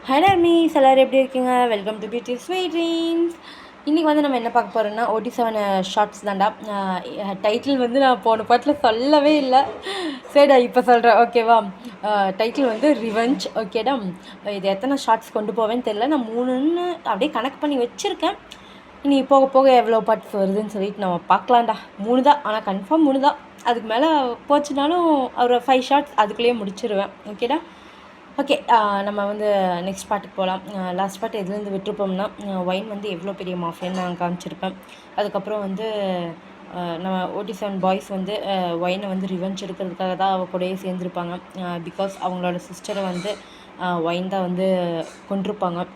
Hello maize எல்லோரும் எப்படி இருக்கீங்க? Welcome to beauty sweet dreams. இன்றைக்கி வந்து நம்ம என்ன பார்க்க போகிறோம்னா OT7 ஷார்ட்ஸ் தான்டா. டைட்டில் வந்து நான் போன பாட்டில் சொல்லவே இல்லை. சரிடா இப்போ சொல்கிறேன், ஓகேவா? டைட்டில் வந்து ரிவெஞ்ச், ஓகேடா? இது எத்தனை ஷார்ட்ஸ் கொண்டு போவேன்னு தெரியல. நான் 3ன்னு அப்படியே கணக்கு பண்ணி வச்சுருக்கேன். இனி போக போக எவ்வளோ பார்ட்ஸ் வருதுன்னு சொல்லிட்டு நம்ம பார்க்கலாம்டா. 3 தான், ஆனால் கன்ஃபார்ம் 3 தான். அதுக்கு மேலே போச்சுனாலும் ஒரு 5 ஷார்ட்ஸ் அதுக்குள்ளேயே முடிச்சிடுவேன், ஓகேடா? ஓகே, நம்ம வந்து நெக்ஸ்ட் பார்ட்டுக்கு போகலாம். லாஸ்ட் பார்ட் எதுலேருந்து விட்டுருப்போம்னா, ஒயின் வந்து எவ்வளோ பெரிய மாஃபியான்னு நான் காமிச்சிருப்பேன். அதுக்கப்புறம் வந்து நம்ம OT7 பாய்ஸ் வந்து ஒயினை வந்து ரிவெஞ்ச் எடுக்கிறதுக்காக தான் அவள் கூடயே சேர்ந்துருப்பாங்க. பிகாஸ் அவங்களோட சிஸ்டரை வந்து ஒயின் தான் வந்து கொண்டிருப்பாங்க.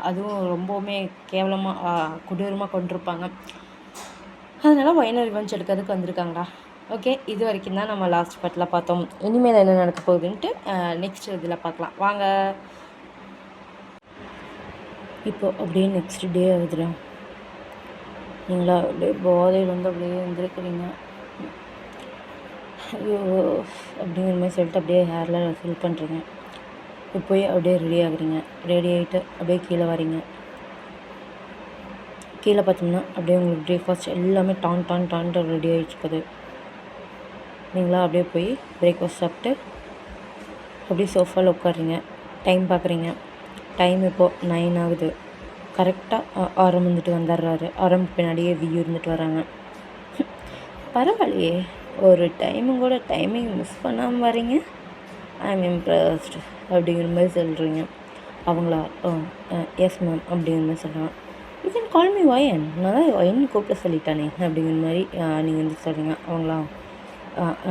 அதுவும் ரொம்பவுமே கேவலமாக கொடூரமாக கொண்டிருப்பாங்க. அதனால் ஒயினை ரிவெஞ்ச் எடுக்கிறதுக்கு வந்திருக்காங்கடா. ஓகே, இது வரைக்கும் தான் நம்ம லாஸ்ட் பார்ட்டில் பார்த்தோம். இனிமேல் என்ன நடக்க போகுதுன்ட்டு நெக்ஸ்ட் இதில் பார்க்கலாம் வாங்க. இப்போது அப்படியே நெக்ஸ்ட் டே ஆகுதுடா. நீங்களா அப்படியே போதையில் வந்து அப்படியே வந்துருக்குறீங்க. ஐயோ அப்படிங்கிற மாதிரி சொல்லிட்டு அப்படியே ஹேரில் ஃபில் பண்ணுறீங்க. இப்போ போய் அப்படியே ரெடி ஆகுறீங்க. ரெடி ஆகிட்டு அப்படியே கீழே வரீங்க. கீழே பார்த்தோம்னா அப்படியே உங்களுக்கு பிரேக்ஃபாஸ்ட் எல்லாமே டான்ட்டு ரெடி ஆகிட்டுருக்குது. நீங்களா அப்படியே போய் பிரேக்ஃபாஸ்ட் சாப்பிட்டு அப்படியே சோஃபாவில் உட்காடுறீங்க. டைம் பார்க்குறீங்க. டைம் இப்போது 9 ஆகுது. கரெக்டாக ஆரம் வந்துட்டு வந்துடுறாரு. ஆரம் பின்னாடியே வியூ இருந்துட்டு வராங்க. பரவாயில்லையே, ஒரு டைமும் கூட டைமிங் மிஸ் பண்ணாமல் வரீங்க. ஐ எம் இம்ப்ரெஸ்டு அப்படிங்கிற மாதிரி சொல்கிறீங்க. அவங்களா எஸ் மேம் அப்படிங்கிற மாதிரி சொல்கிறாங்க. You can call me wine, நான் தான் ஒயன் கூப்பிட சொல்லிட்டானே அப்படிங்கிற மாதிரி நீங்கள் வந்து சொல்கிறீங்க. அவங்களா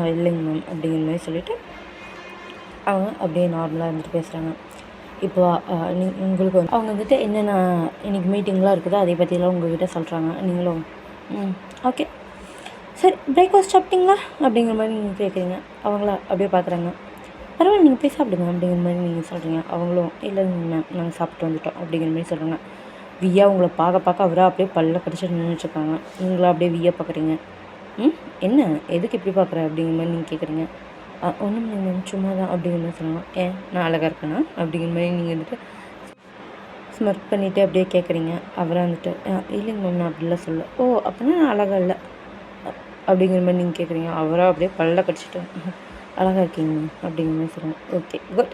இல்லைங்க மேம் அப்படிங்கிற மாதிரி சொல்லிவிட்டு அவங்க அப்படியே நார்மலாக இருந்துட்டு பேசுகிறாங்க. இப்போ உங்களுக்கு வந்து அவங்க வந்துட்டு என்னென்ன இன்றைக்கி மீட்டிங்லாம் இருக்குதோ அதை பற்றியெல்லாம் உங்கள்கிட்ட சொல்கிறாங்க. நீங்களும் ஓகே சரி பிரேக்ஃபாஸ்ட் சாப்பிட்டீங்களா அப்படிங்கிற மாதிரி நீங்கள் கேட்குறீங்க. அவங்களா அப்படியே பார்க்குறாங்க. பரவாயில்ல, நீங்கள் போய் சாப்பிடுங்க அப்படிங்கிற மாதிரி நீங்கள் சொல்கிறீங்க. அவங்களும் இல்லைங்க மேம் நாங்கள் சாப்பிட்டு வந்துட்டோம் அப்படிங்கிற மாதிரி சொல்கிறாங்க. வியா உங்களை பார்க்க அவராக அப்படியே பல்ல கடிச்சிட்டு நின்றுட்டுருக்காங்க. நீங்களும் அப்படியே வியா பார்க்குறீங்க. என்ன எதுக்கு இப்படி பார்க்குற அப்படிங்கிற மாதிரி நீங்கள் கேட்குறீங்க. ஒன்றும் இல்லைங்க மேம் சும்மா தான் அப்படிங்கிற மாதிரி சொல்லுவாங்க. ஏன் நான் அழகாக இருக்கேனா அப்படிங்கிற மாதிரி நீங்கள் வந்துட்டு ஸ்மர்க் பண்ணிவிட்டு அப்படியே கேட்குறீங்க. அவராக வந்துட்டு இல்லைங்க மேம் நான் அப்படிலாம் சொல்ல. ஓ அப்படின்னா நான் அழகாக இல்லை அப்படிங்கிற மாதிரி நீங்கள் கேட்குறீங்க. அவராக அப்படியே பல்ல கடிச்சிட்டு அழகாக இருக்கீங்க அப்படிங்கிற மாதிரி சொல்லுவாங்க. ஓகே குட்,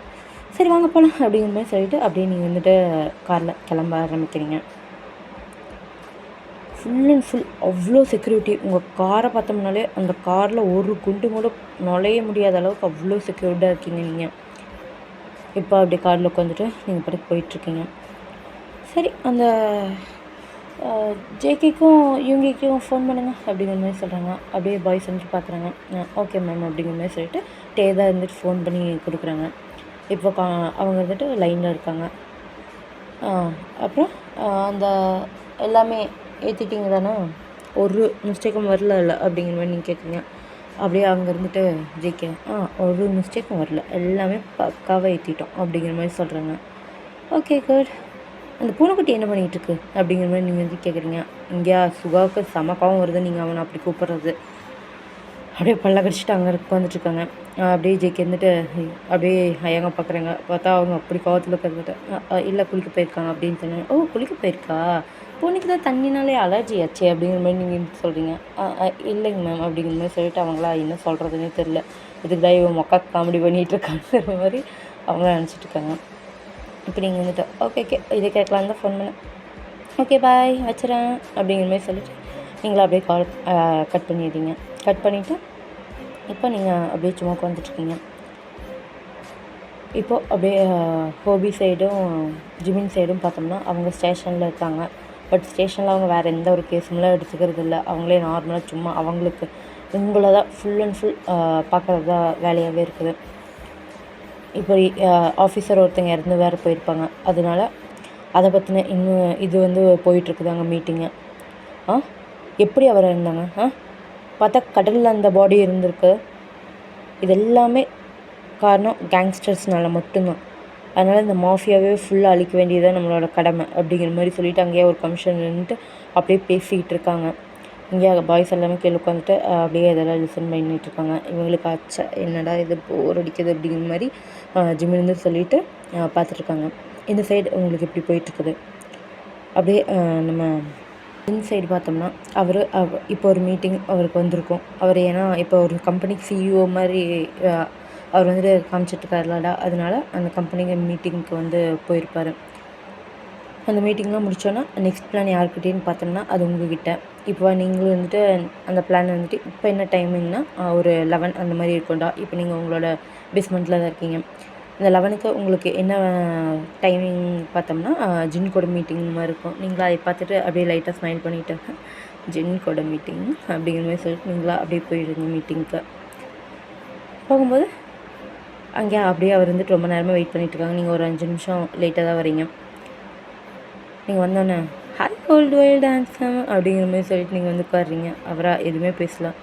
சரி வாங்க போகலாம் அப்படிங்கிற மாதிரி சொல்லிவிட்டு அப்படியே நீங்கள் வந்துட்டு காரில் கிளம்ப ஆரம்பிக்கிறீங்க. ஃபுல் அண்ட் ஃபுல் அவ்வளோ செக்யூரிட்டி. உங்கள் காரை பார்த்தோம்னாலே அந்த காரில் ஒரு குண்டு கூட நுழைய முடியாத அளவுக்கு அவ்வளோ செக்யூர்டாக இருக்கீங்க நீங்கள். இப்போ அப்படி காரில் உட்காந்துட்டு நீங்கள் பாட்டுக்கு போயிட்டுருக்கீங்க. சரி அந்த ஜேகேக்கும் யூங்கிக்கும் ஃபோன் பண்ணுங்கள் அப்படிங்கிற மாதிரி சொல்கிறாங்க. அப்படியே பாய்ஸ் வந்துட்டு பார்க்குறாங்க. ஓகே மேம் அப்படிங்கிற மாதிரி சொல்லிட்டு டேதாக இருந்துட்டு ஃபோன் பண்ணி கொடுக்குறாங்க. இப்போ அவங்க வந்துட்டு லைனில் இருக்காங்க. அப்புறம் அந்த எல்லாமே ஏற்றிட்டிங்க தானே, ஒரு மிஸ்டேக்கும் வரல இல்லை அப்படிங்கிற மாதிரி நீங்கள் கேட்குறீங்க. அப்படியே அங்கே இருந்துட்டு ஜேகே ஒரு மிஸ்டேக்கும் வரல, எல்லாமே பக்காவாக ஏற்றிட்டோம் அப்படிங்கிற மாதிரி சொல்கிறாங்க. ஓகே குட், அந்த பூனைக்குட்டி என்ன பண்ணிகிட்ருக்கு அப்படிங்கிற மாதிரி நீங்கள் வந்து கேட்குறீங்க. இங்கேயா சுகாவுக்கு சமக்காவும் வருது நீங்கள் அவனை அப்படி கூப்பிட்றது. அப்படியே பல்ல கடிச்சிட்டு அங்கே உட்காந்துட்ருக்காங்க. அப்படியே ஜேகே இருந்துட்டு அப்படியே ஐயாங்க பார்க்குறாங்க. பார்த்தா அவங்க அப்படி கோவத்தில் உட்காந்துட்டு இல்லை குளிக்க போயிருக்காங்க அப்படின்னு சொன்னாங்க. ஓ குளிக்க போயிருக்கா, பூனைக்கு தான் தண்ணினாலே அலர்ஜி ஆச்சு அப்படிங்கிற மாதிரி நீங்கள் சொல்கிறீங்க. இல்லைங்க மேம் அப்படிங்கிற மாதிரி சொல்லிட்டு அவங்களா என்ன சொல்கிறதுனே தெரில. இதுக்கு தான் இவன் மொக்கா காமெடி பண்ணிகிட்ருக்காங்கிற மாதிரி அவங்களாம் நினச்சிட்ருக்காங்க. இப்போ நீங்கள் வந்துட்டு ஓகே இதை கேட்கலான்னு தான் ஃபோன் பண்ணேன். ஓகே பாய் வச்சுறேன் அப்படிங்கிற மாதிரி சொல்லிவிட்டு நீங்களும் அப்படியே கால் கட் பண்ணிடுறீங்க. கட் பண்ணிவிட்டு இப்போ நீங்கள் அப்படியே சும்மா உட்காந்துட்ருக்கீங்க. இப்போது அப்படியே ஹோபி சைடும் ஜிமின் சைடும் பார்த்தோம்னா அவங்க ஸ்டேஷனில் இருக்காங்க. பட் ஸ்டேஷனில் அவங்க வேறு எந்த ஒரு கேஸுமெலாம் எடுத்துக்கிறது இல்லை. அவங்களே நார்மலாக சும்மா அவங்களுக்கு உங்களை தான் ஃபுல் அண்ட் ஃபுல் பார்க்குறது தான் வேலையாகவே இருக்குது. இப்போ ஆஃபீஸர் ஒருத்தங்க இறந்து வேறு போயிருப்பாங்க. அதனால அதை பற்றின இன்னும் இது வந்து போயிட்டுருக்குது அங்கே மீட்டிங்கு. எப்படி அவர் இருந்தாங்க பார்த்தா கடலில் அந்த பாடி இருந்திருக்கு. இது எல்லாமே காரணம் கேங்ஸ்டர்ஸ்னால மட்டும்தான். அதனால் இந்த மாஃபியாவே ஃபுல்லாக அழிக்க வேண்டியதுதான் நம்மளோட கடமை அப்படிங்கிற மாதிரி சொல்லிவிட்டு அங்கேயே ஒரு கமிஷன் நின்றுட்டு அப்படியே பேசிக்கிட்டு இருக்காங்க. இங்கே பாய்ஸ் எல்லாமே கீழே உட்காந்துட்டு அப்படியே இதெல்லாம் லிசன் பண்ணிகிட்ருக்காங்க. இவங்களுக்கு என்னடா இது போர் அடிக்குது அப்படிங்கிற மாதிரி ஜிம்மிலேருந்து சொல்லிவிட்டு பார்த்துட்ருக்காங்க. இந்த சைடு உங்களுக்கு எப்படி போயிட்டுருக்குது. அப்படியே நம்ம இன்சைடு பார்த்தோம்னா இப்போ ஒரு மீட்டிங் அவருக்கு வந்திருக்கும். அவர் ஏன்னா இப்போ ஒரு கம்பெனிக்கு சிஇஓ மாதிரி அவர் வந்துட்டு காமிச்சிட்ருக்காருலடா, அதனால அந்த கம்பெனிக்கு மீட்டிங்க்கு வந்து போயிருப்பார். அந்த மீட்டிங்லாம் முடித்தோன்னா நெக்ஸ்ட் பிளான் யார்கிட்டேன்னு பார்த்தோம்னா அது உங்ககிட்ட. இப்போ நீங்களும் வந்துட்டு அந்த பிளான் வந்துட்டு இப்போ என்ன டைமிங்னா ஒரு 11 அந்த மாதிரி இருக்கும்டா. இப்போ நீங்கள் உங்களோட பேஸ்மெண்ட்டில் தான் இருக்கீங்க. இந்த 11க்கு உங்களுக்கு என்ன டைமிங் பார்த்தோம்னா ஜின் கூட மீட்டிங் மாதிரி இருக்கும். நீங்களா அதை பார்த்துட்டு அப்படியே லைட்டாக ஸ்மைல் பண்ணிவிட்டு ஜின் கூட மீட்டிங் அப்படிங்கிற மாதிரி சொல்லிட்டு நீங்களா அப்படியே போயிடுங்க மீட்டிங்க்கு. போகும்போது அங்கே அப்படியே அவர் வந்துட்டு ரொம்ப நேரமாக வெயிட் பண்ணிகிட்ருக்காங்க. நீங்கள் ஒரு 5 நிமிஷம் லேட்டாக தான் வரீங்க. நீங்கள் வந்தோன்னே ஹாய் ஓல்டு வைல்டு ஹேண்ட்ஸம் அப்படிங்கிற மாதிரி சொல்லிட்டு நீங்கள் வந்து உட்காடுறீங்க. அவராக எதுவுமே பேசலாம்.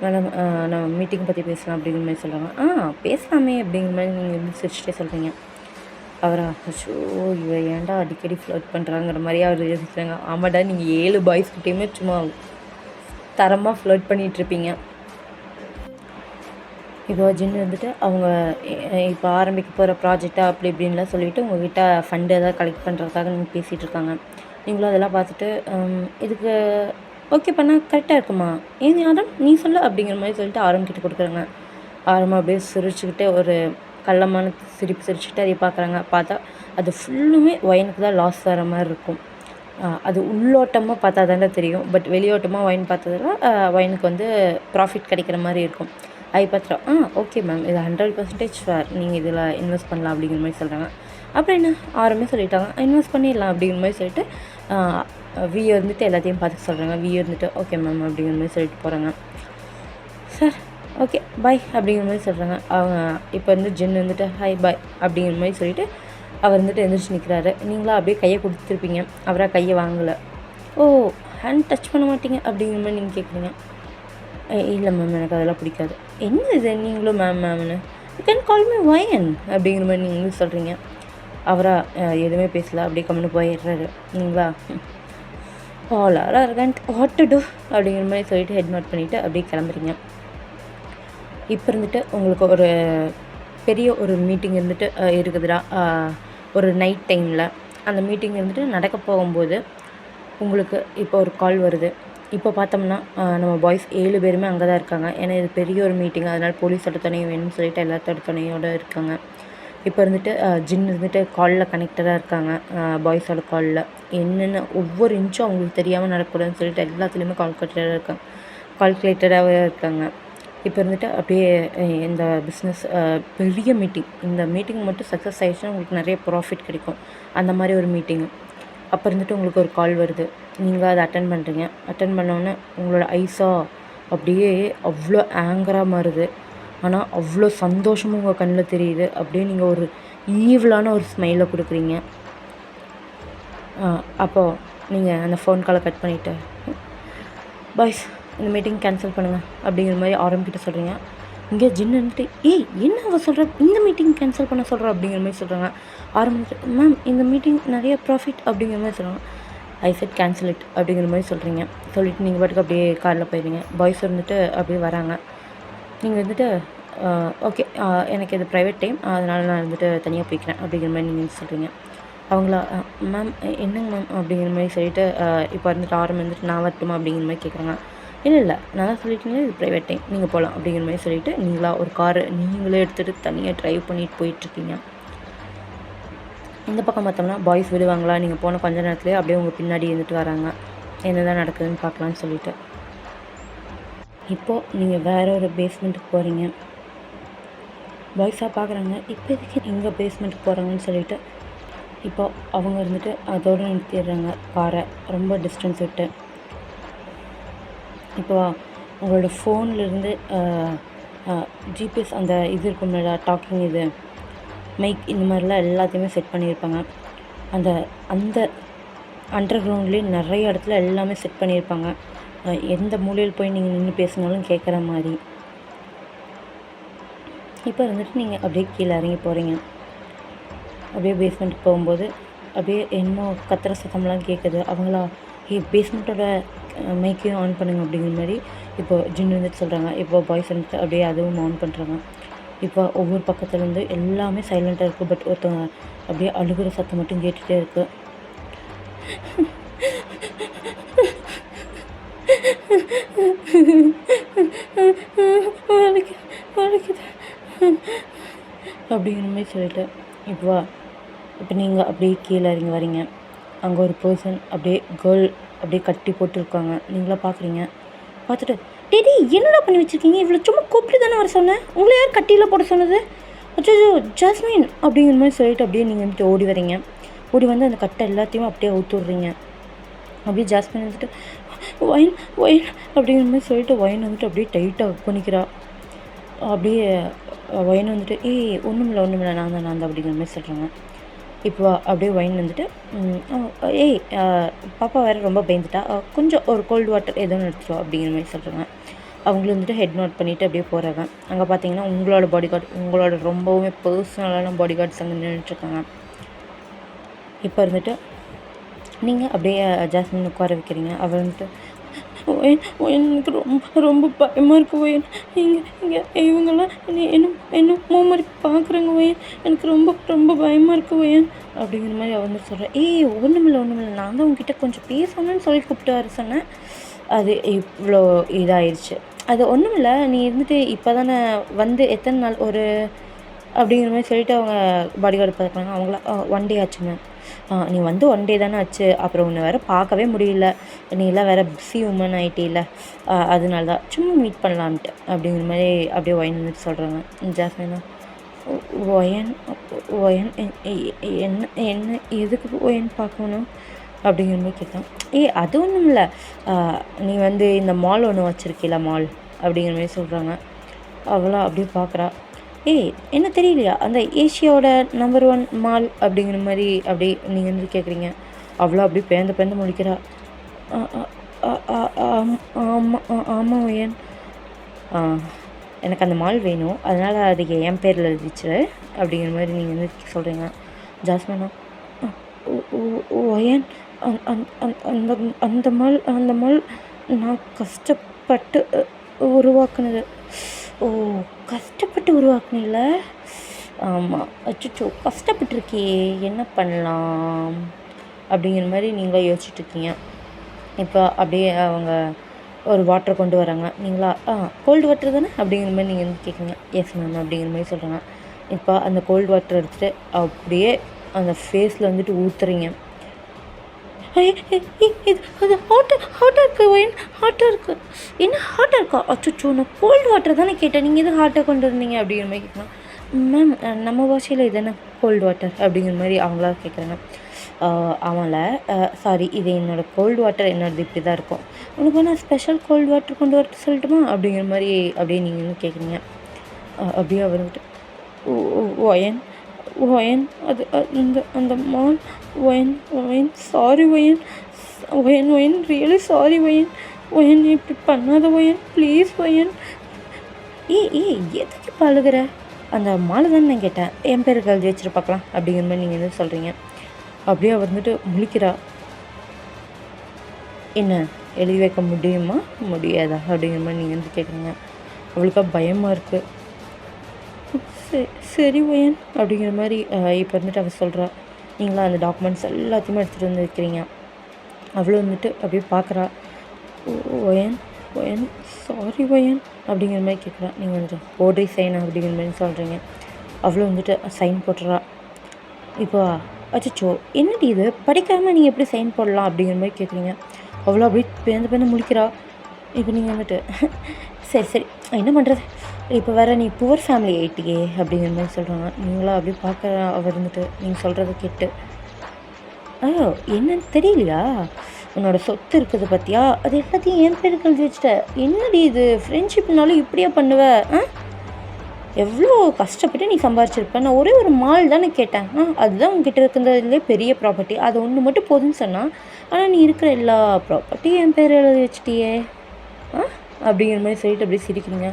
மேடம் நம்ம மீட்டிங் பற்றி பேசலாம் அப்படிங்கிற மாதிரி சொல்கிறாங்க. பேசலாமே அப்படிங்கிற மாதிரி நீங்கள் வந்து சிரிச்சிட்டே சொல்கிறீங்க. அவரா அச்சோ இவ ஏன்டா அடிக்கடி ஃப்ளர்ட் பண்ணுறாங்கிற மாதிரி அவர் யோசிக்கிறாங்க. ஆமாடா நீங்கள் 7 பாய்ஸ்கிட்டையுமே சும்மா தரமாக ஃப்ளர்ட் பண்ணிகிட்ருப்பீங்க. இப்போ ஜின் வந்துட்டு அவங்க இப்போ ஆரம்பிக்க போகிற ப்ராஜெக்டாக அப்படி இப்படின்லாம் சொல்லிவிட்டு உங்கள்கிட்ட ஃபண்டு எதாவது கலெக்ட் பண்ணுறதுக்காக நீங்கள் பேசிகிட்டு இருக்காங்க. நீங்களும் அதெல்லாம் பார்த்துட்டு இதுக்கு ஓகே பண்ணால் கரெக்டாக இருக்குமா, ஏன் ஆரம் நீ சொல்லு அப்படிங்கிற மாதிரி சொல்லிட்டு ஆரம்பிக்கிட்ட கொடுக்குறாங்க. ஆரம்பம் அப்படியே சிரிச்சுக்கிட்டே ஒரு கள்ளமான சிரிப்பு சிரிச்சுக்கிட்டு அதை பார்க்குறாங்க. பார்த்தா அது ஃபுல்லுமே ஒயினுக்கு தான் லாஸ் வர மாதிரி இருக்கும். அது உள்ளோட்டமாக பார்த்தா தானே தெரியும். பட் வெளியோட்டமாக ஒயின் பார்த்ததில் ஒயினுக்கு வந்து ப்ராஃபிட் கிடைக்கிற மாதிரி இருக்கும். அதை பார்த்துட்டோம். ஓகே மேம் இது 100% ஃபேர், நீங்கள் இதில் இன்வெஸ்ட் பண்ணலாம் அப்படிங்கிற மாதிரி சொல்கிறாங்க. அப்புறம் என்ன ஆரம்பமே சொல்லிட்டாங்க இன்வெஸ்ட் பண்ணிடலாம் அப்படிங்கிற மாதிரி சொல்லிட்டு வி வந்துட்டு எல்லாத்தையும் பார்த்து சொல்கிறாங்க. வி வந்துட்டு ஓகே மேம் அப்படிங்கிற மாதிரி சொல்லிட்டு போகிறாங்க. சார் ஓகே பாய் அப்படிங்கிற மாதிரி சொல்கிறாங்க. அவங்க இப்போ வந்து ஜின் வந்துட்டு ஹாய் பாய் அப்படிங்கிற மாதிரி சொல்லிவிட்டு அவர் வந்துட்டு எந்திரிச்சு நிற்கிறாரு. நீங்களாம் அப்படியே கையை கொடுத்துருப்பீங்க, அவராக கையை வாங்கலை. ஓ ஹேண்ட் டச் பண்ண மாட்டீங்க அப்படிங்கிற மாதிரி நீங்கள் கேட்குறீங்க. இல்லை மேம் எனக்கு அதெல்லாம் பிடிக்காது. என்ன இது நீங்களும் மேம்னு யூ கேன் கால் மீ வயன் அப்படிங்கிற மாதிரி நீங்கள் வந்து சொல்கிறீங்க. அவராக எதுவுமே பேசல, அப்படியே கம்முன்னு போயிடுறாரு. நீங்களா all are arrogant what to do அப்படிங்கிற மாதிரி சொல்லிட்டு ஹெட் நோட் பண்ணிவிட்டு அப்படியே கிளம்புறீங்க. இப்போ இருந்துட்டு உங்களுக்கு ஒரு பெரிய ஒரு மீட்டிங் இருந்துட்டு இருக்குதுடா ஒரு நைட் டைமில். அந்த மீட்டிங் இருந்துட்டு நடக்க போகும்போது உங்களுக்கு இப்போ ஒரு கால் வருது. இப்போ பார்த்தோம்னா நம்ம பாய்ஸ் 7 பேருமே அங்கே தான் இருக்காங்க. ஏன்னா இது பெரிய ஒரு மீட்டிங், அதனால் போலீஸோட துணையும் வேணும்னு சொல்லிட்டு எல்லாத்தோட துணையோடு இருக்காங்க. இப்போ இருந்துட்டு ஜின் இருந்துட்டு காலில் கனெக்டடாக இருக்காங்க பாய்ஸோட காலில். என்னென்ன ஒவ்வொரு இன்ச்சும் அவங்களுக்கு தெரியாமல் நடக்கூடாதுன்னு சொல்லிட்டு எல்லாத்துலேயுமே கால்குலேட்டடாகவே இருக்காங்க. இப்போ இருந்துட்டு அப்படியே இந்த பிஸ்னஸ் பெரிய மீட்டிங், இந்த மீட்டிங் மட்டும் சக்ஸஸ் ஆகிடுச்சுன்னா உங்களுக்கு நிறைய ப்ராஃபிட் கிடைக்கும், அந்த மாதிரி ஒரு மீட்டிங்கு. அப்போ இருந்துட்டு உங்களுக்கு ஒரு கால் வருது. நீங்கள் அதை அட்டன் பண்ணுறீங்க. அட்டன் பண்ணோன்னே உங்களோட ஐஸாக அப்படியே அவ்வளோ ஆங்கராக மாறுது. ஆனால் அவ்வளோ சந்தோஷமும் உங்கள் கண்ணில் தெரியுது. அப்படியே நீங்கள் ஒரு ஈவிலான ஒரு ஸ்மைலை கொடுக்குறீங்க. அப்போது நீங்கள் அந்த ஃபோன் காலை கட் பண்ணிவிட்டு பாய்ஸ் இந்த மீட்டிங் கேன்சல் பண்ணுங்கள் அப்படிங்கிற மாதிரி ஆரம்பிக்கிட்ட சொல்கிறீங்க. இங்கே ஜின்னுட்டு ஏய் என்ன அவள் சொல்கிற, இந்த மீட்டிங் கேன்சல் பண்ண சொல்கிற அப்படிங்கிற மாதிரி சொல்கிறாங்க. ஆரம்பிச்சு மேம் இந்த மீட்டிங் நிறைய ப்ராஃபிட் அப்படிங்கிற மாதிரி சொல்கிறாங்க. ஐ செட் கேன்சல் இட் அப்படிங்கிற மாதிரி சொல்கிறீங்க. சொல்லிவிட்டு நீங்கள் பாட்டுக்கு அப்படியே காரில் போயிடுங்க. பாய்ஸ் வந்துட்டு அப்படியே வராங்க. நீங்கள் வந்துட்டு ஓகே எனக்கு இது ப்ரைவேட் டைம், அதனால் நான் வந்துட்டு தனியாக போய்க்கிறேன் அப்படிங்கிற மாதிரி நீங்கள் சொல்கிறீங்க. அவங்களா மேம் என்னங்க மேம் அப்படிங்கிற மாதிரி சொல்லிவிட்டு இப்போ வந்துட்டு வந்துட்டு நான் வரட்டுமா அப்படிங்கிற மாதிரி கேட்குறாங்க. இல்லை நான் தான் சொல்லிட்டீங்களே இது ப்ரைவேட் டைம், நீங்கள் போகலாம் அப்படிங்கிற மாதிரி சொல்லிவிட்டு நீங்களா ஒரு காரு நீங்களே எடுத்துகிட்டு தனியாக ட்ரைவ் பண்ணிட்டு போயிட்டுருக்கீங்க. இந்த பக்கம் பார்த்தோம்னா பாய்ஸ் விடுவாங்களா, நீங்கள் போன கொஞ்ச நேரத்துலேயே அப்படியே உங்கள் பின்னாடி இருந்துட்டு வராங்க. என்ன தான் நடக்குதுன்னு பார்க்கலான்னு சொல்லிவிட்டு. இப்போது நீங்கள் வேறு ஒரு பேஸ்மெண்ட்டுக்கு போகிறீங்க. பாய்ஸாக பார்க்குறாங்க, இப்போ இதுக்கு எங்கே பேஸ்மெண்ட்டுக்கு போகிறாங்கன்னு சொல்லிவிட்டு இப்போ அவங்க இருந்துட்டு அதோடு நிறுத்திடுறாங்க காரை ரொம்ப டிஸ்டன்ஸ் விட்டு. இப்போ உங்களோட ஃபோன்லேருந்து ஜிபிஎஸ் அந்த இது இருக்கும்ல டாக்கிங் இது மைக் இந்த மாதிரிலாம் எல்லாத்தையுமே செட் பண்ணியிருப்பாங்க. அந்த அண்டர் கிரவுண்ட்லேயே நிறைய இடத்துல எல்லாமே செட் பண்ணியிருப்பாங்க. எந்த மூலையில் போய் நீங்கள் நின்று பேசினாலும் கேட்குற மாதிரி. இப்போ வந்துட்டு நீங்கள் அப்படியே கீழே இறங்கி போகிறீங்க. அப்படியே பேஸ்மெண்ட்டுக்கு போகும்போது அப்படியே என்னமோ கத்துற சத்தம்லாம் கேட்குது. அவங்களா பேஸ்மெண்ட்டோட மைக்கையும் ஆன் பண்ணுங்க அப்படிங்கிற மாதிரி இப்போ ஜின்னு வந்துட்டு சொல்கிறாங்க. இப்போ பாய்ஸ் வந்துட்டு அப்படியே அதுவும் ஆன் பண்ணுறாங்க. இப்போ ஒவ்வொரு பக்கத்துலேருந்து எல்லாமே சைலண்ட்டாக இருக்குது. பட் ஒருத்தவங்க அப்படியே அழுகிற சத்தம் மட்டும் கேட்டுகிட்டே இருக்குது. அப்படிங்கிற மாதிரி சொல்லிட்டு இப்போ நீங்கள் அப்படியே கீழே இறங்கி வரீங்க. அங்கே ஒரு பர்சன் அப்படியே கேர்ள் அப்படியே கட்டி போட்டுருக்காங்க. நீங்களாம் பார்க்குறீங்க. பார்த்துட்டு டேடி என்னடா பண்ணி வச்சுருக்கீங்க? இவ்வளோ சும்மா கூப்பிட்டு தானே வர சொன்னேன். உங்களை யார் கட்டியில் போட சொன்னது? அச்சோ ஜாஸ்மின் அப்படிங்கிற மாதிரி சொல்லிட்டு அப்படியே நீங்கள் வந்துட்டு ஓடி வரீங்க. ஓடி வந்து அந்த கட்டை எல்லாத்தையுமே அப்படியே ஊற்றுடுறீங்க. அப்படியே ஜாஸ்மின் வந்துட்டு ஒயின் ஒயின் அப்படிங்கிற மாதிரி சொல்லிட்டு ஒயின் வந்துட்டு அப்படியே டைட்டாக பண்ணிக்கிறா. அப்படியே ஒயின் வந்துட்டு ஒன்றும் இல்லை நான் தான் அப்படிங்கிற மாதிரி சொல்கிறாங்க. இப்போ அப்படியே ஒயின் வந்துட்டு பாப்பா வேறு ரொம்ப பயந்துட்டா, கொஞ்சம் ஒரு கோல்டு வாட்டர் எதுவும் எடுத்துருவா அப்படிங்கிற மாதிரி சொல்கிறாங்க. அவங்களும் வந்துட்டு ஹெட் நோட் பண்ணிவிட்டு அப்படியே போகிறாங்க. அங்கே பார்த்தீங்கன்னா உங்களோட பாடி கார்டு, உங்களோட ரொம்பவுமே பர்சனலான பாடி கார்ட்ஸ் அங்கே நின்றுட்டுருக்காங்க. இப்போ இருந்துட்டு நீங்கள் அப்படியே ஜாஸ்மின் உட்கார வைக்கிறீங்க. அவள் வந்துட்டு எனக்கு ரொம்ப பயமாக இருக்குது ஒயன். இங்கே இவங்கெல்லாம் என்ன மாதிரி பார்க்குறாங்க ஒயன். எனக்கு ரொம்ப பயமாக இருக்குது ஒயன் அப்படிங்கிற மாதிரி அவன் வந்து சொல்கிறேன். ஒன்றுமில்லை நான் தான் உங்ககிட்ட கொஞ்சம் பேசணும்னு சொல்லி கூப்பிட்டு வர சொன்னேன். அது இவ்வளோ இதாகிடுச்சு. அது ஒன்றுமில்லை, நீ இருந்துட்டு இப்போ தானே வந்து எத்தனை நாள் ஒரு அப்படிங்கிற மாதிரி சொல்லிவிட்டு அவங்க பாடி கார்டு பார்க்குறாங்க. அவங்கள 1 டே ஆச்சு மேம். நீ வந்து 1 டே தானே ஆச்சு, அப்புறம் உன்னை வேறு பார்க்கவே முடியல, நீ எல்லாம் வேறு பிஸி உமன் ஆகிட்டே, அதனால தான் சும்மா மீட் பண்ணலான்ட்டு அப்படிங்கிற மாதிரி அப்படியே ஒயன் வந்துட்டு சொல்கிறாங்க. ஜாஸ்மினா ஒயன் என்ன எதுக்கு ஒயன் பார்க்கணும் அப்படிங்கிற மாதிரி கேட்டான். அது ஒன்றும் இல்லை, நீ வந்து இந்த மால் ஒன்று வச்சுருக்கீல மால் அப்படிங்கிற மாதிரி சொல்கிறாங்க. அவளா அப்படியே பார்க்குறா. என்ன தெரியலையா, அந்த ஏஷியாவோட நம்பர் 1 மால் அப்படிங்கிற மாதிரி அப்படியே நீங்கள் வந்து கேட்குறீங்க. அவ்வளோ அப்படியே பேந்த முழிக்கிறா. ஆமாம் ஒயன், எனக்கு அந்த மால் வேணும், அதனால் அதுக்கு என் பேரில் எழுதிச்சு அப்படிங்கிற மாதிரி நீங்கள் வந்து சொல்கிறீங்க. ஜாஸ்மினா ஒயன் அந்த மால் நான் கஷ்டப்பட்டு உருவாக்குனது. கஷ்டப்பட்டு உருவாக்குனில்ல? ஆமாம். அச்சோ கஷ்டப்பட்டுருக்கியே, என்ன பண்ணலாம் அப்படிங்கிற மாதிரி நீங்களா யோசிச்சுட்ருக்கீங்க. இப்போ அப்படியே அவங்க ஒரு வாட்டர் கொண்டு வராங்க. நீங்களா கோல்டு வாட்டர் தானே அப்படிங்கிற மாதிரி நீங்கள் வந்து கேட்குறீங்க. எஸ் மேம் அப்படிங்கிற மாதிரி சொல்கிறாங்க. இப்போ அந்த கோல்டு வாட்டர் எடுத்துகிட்டு அப்படியே அந்த ஃபேஸில் வந்துட்டு ஊற்றுறீங்க. இது அது ஹாட்டாக இருக்குது ஒயன், ஹாட்டாக இருக்குது. என்ன ஹாட்டாக இருக்கா? அச்சோ நான் கோல்டு வாட்டர் தானே கேட்டேன், நீங்கள் எது ஹாட்டாக கொண்டு வந்தீங்க அப்படிங்கிற மாதிரி கேட்குறாங்க. மேம் நம்ம பாஷையில் இது என்ன கோல்டு வாட்டர் அப்படிங்கிற மாதிரி அவங்களா கேட்குறாங்க. அவங்கள சாரி, இது என்னோடய கோல்டு வாட்டர், என்னோடது இப்படி தான் இருக்கும், உனக்கு வேணால் ஸ்பெஷல் கோல்டு வாட்டர் கொண்டு வரட்டு சொல்லட்டுமா அப்படிங்கிற மாதிரி அப்படியே நீங்கள் வந்து கேட்குறீங்க. அப்படியே அவர் வந்துட்டு ஒயன் அது அந்த mall wine sorry wine really sorry wine இப்படி பண்ணாத ஒயன் ப்ளீஸ் ஒயன். எதுக்கு இப்போ அழுகிற? அந்த மாலை தானே நான் கேட்டேன், என் பேருக்கு எழுதி வச்சுட்டு பார்க்கலாம் அப்படிங்கிற மாதிரி நீங்கள் வந்து சொல்கிறீங்க. அப்படியே வந்துட்டு முழிக்கிறா. என்ன எழுதி வைக்க முடியுமா முடியாதா அப்படிங்கிற மாதிரி நீங்கள் வந்து கேட்குறீங்க. அவளுக்கா பயமாக இருக்குது. சரி ஒயன் அப்படிங்கிற மாதிரி இப்போ வந்துட்டு அவள் சொல்கிறா. நீங்களா அந்த டாக்குமெண்ட்ஸ் எல்லாத்தையுமே எடுத்துகிட்டு வந்து வைக்கிறீங்க. அவ்வளோ வந்துட்டு அப்படியே பார்க்குறா. ஒயன் சாரி ஒயன் அப்படிங்கிற மாதிரி கேட்குறா. நீங்கள் வந்துட்டு போட்ரி சைன் அப்படிங்கிற மாதிரி சொல்கிறீங்க. அவ்வளோ வந்துட்டு சைன் போட்டுறா. இப்போ அச்சோ என்னடி இது படிக்காமல் நீங்கள் எப்படி சைன் போடலாம் அப்படிங்கிற மாதிரி கேட்குறீங்க. அவ்வளோ அப்படியே பேந்து முழிக்கிறா. இப்போ நீங்கள் வந்துட்டு சரி என்ன பண்ணுறது, இப்போ வேறு நீ புவர் ஃபேமிலி ஆகிட்டியே அப்படிங்கிற மாதிரி சொல்கிறாங்க. நீங்களா அப்படியே பார்க்குற அவர் வந்துட்டு நீங்கள் சொல்கிறத கேட்டு என்னன்னு தெரியலையா, உன்னோட சொத்து இருக்குது பார்த்தியா, அது எல்லாத்தையும் என் பேருக்கு எழுதி வச்சுட்ட. என்னடி இது ஃப்ரெண்ட்ஷிப்னாலும் இப்படியா பண்ணுவ? எவ்வளோ கஷ்டப்பட்டு நீ சம்பாரிச்சிருப்ப. நான் ஒரே ஒரு மால் தானே கேட்டேன். அதுதான் உங்ககிட்ட இருக்கிறதுலே பெரிய ப்ராப்பர்ட்டி, அது ஒன்று மட்டும் போதுன்னு சொன்னால், ஆனால் நீ இருக்கிற எல்லா ப்ராப்பர்ட்டியும் என் பேர் எழுதி வச்சிட்டியே அப்படிங்கிற மாதிரி சொல்லிட்டு அப்படியே சிரிக்கிறீங்க.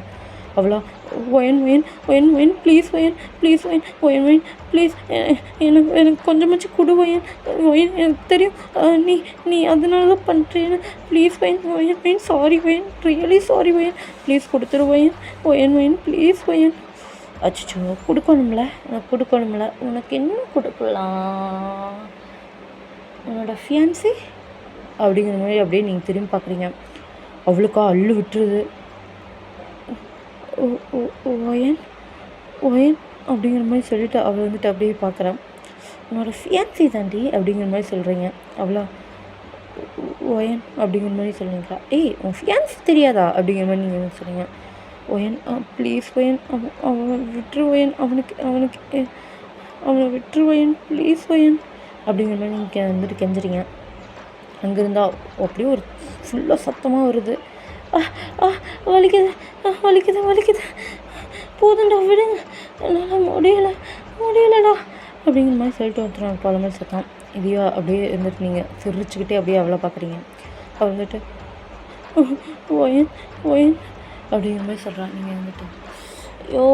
அவ்வளோ ஒயன் ப்ளீஸ் எனக்கு கொஞ்சமாச்சும் கொடு ஒயன் எனக்கு தெரியும் நீ நீ அதனால தான் பண்ணுறேன்னு. Please wine sorry wine, really sorry wine, please கொடுத்துரு ஒயன் ப்ளீஸ் ஒயன். அச்சோ கொடுக்கணும்ல, எனக்கு கொடுக்கணும்ல. உனக்கு என்ன கொடுக்கலாம்? உன்னோட ஃபியான்சி அப்படிங்கிற மாதிரி அப்படியே நீங்கள் திரும்பி பார்க்குறீங்க. அவளுக்கா அள்ளு விட்டுருது. ஒயன் அப்படிங்கிற மாதிரி சொல்லிவிட்டு அவள் வந்துட்டு அப்படியே பார்க்குறான். உன்னோட ஃபியான்சி தாண்டி அப்படிங்கிற மாதிரி சொல்கிறீங்க. அவ்வளோ ஒயன் அப்படிங்கிற மாதிரி சொல்லுறீங்களா? ஏய் உன் ஃபியான்சி தெரியாதா அப்படிங்கிற மாதிரி நீங்கள் என்ன சொல்கிறீங்க? ஒயன் ப்ளீஸ் ஒயன், அவனை விட்டுரு ஒயன், அவனை விட்டுரு ஒயன் ப்ளீஸ் ஒயன் அப்படிங்கிற மாதிரி நீங்கள் வந்துட்டு கெஞ்சுறீங்க. அங்கேருந்தா அப்படியே ஒரு ஃபுல்லாக சத்தமாக வருது. வலிக்குது போதுண்டா விடுங்க, என்னால் முடியலடா அப்படிங்கிற மாதிரி சொல்லிட்டு வந்துடுறாங்க. பல மாதிரி சத்தம் இதையோ அப்படியே இருந்துட்டு நீங்கள் சிரிச்சுக்கிட்டே அப்படியே அவ்வளோ பார்க்குறீங்க. அவள் வந்துட்டு ஒயன் அப்படிங்கிற மாதிரி சொல்கிறான். நீங்கள் வந்துட்டு ஐயோ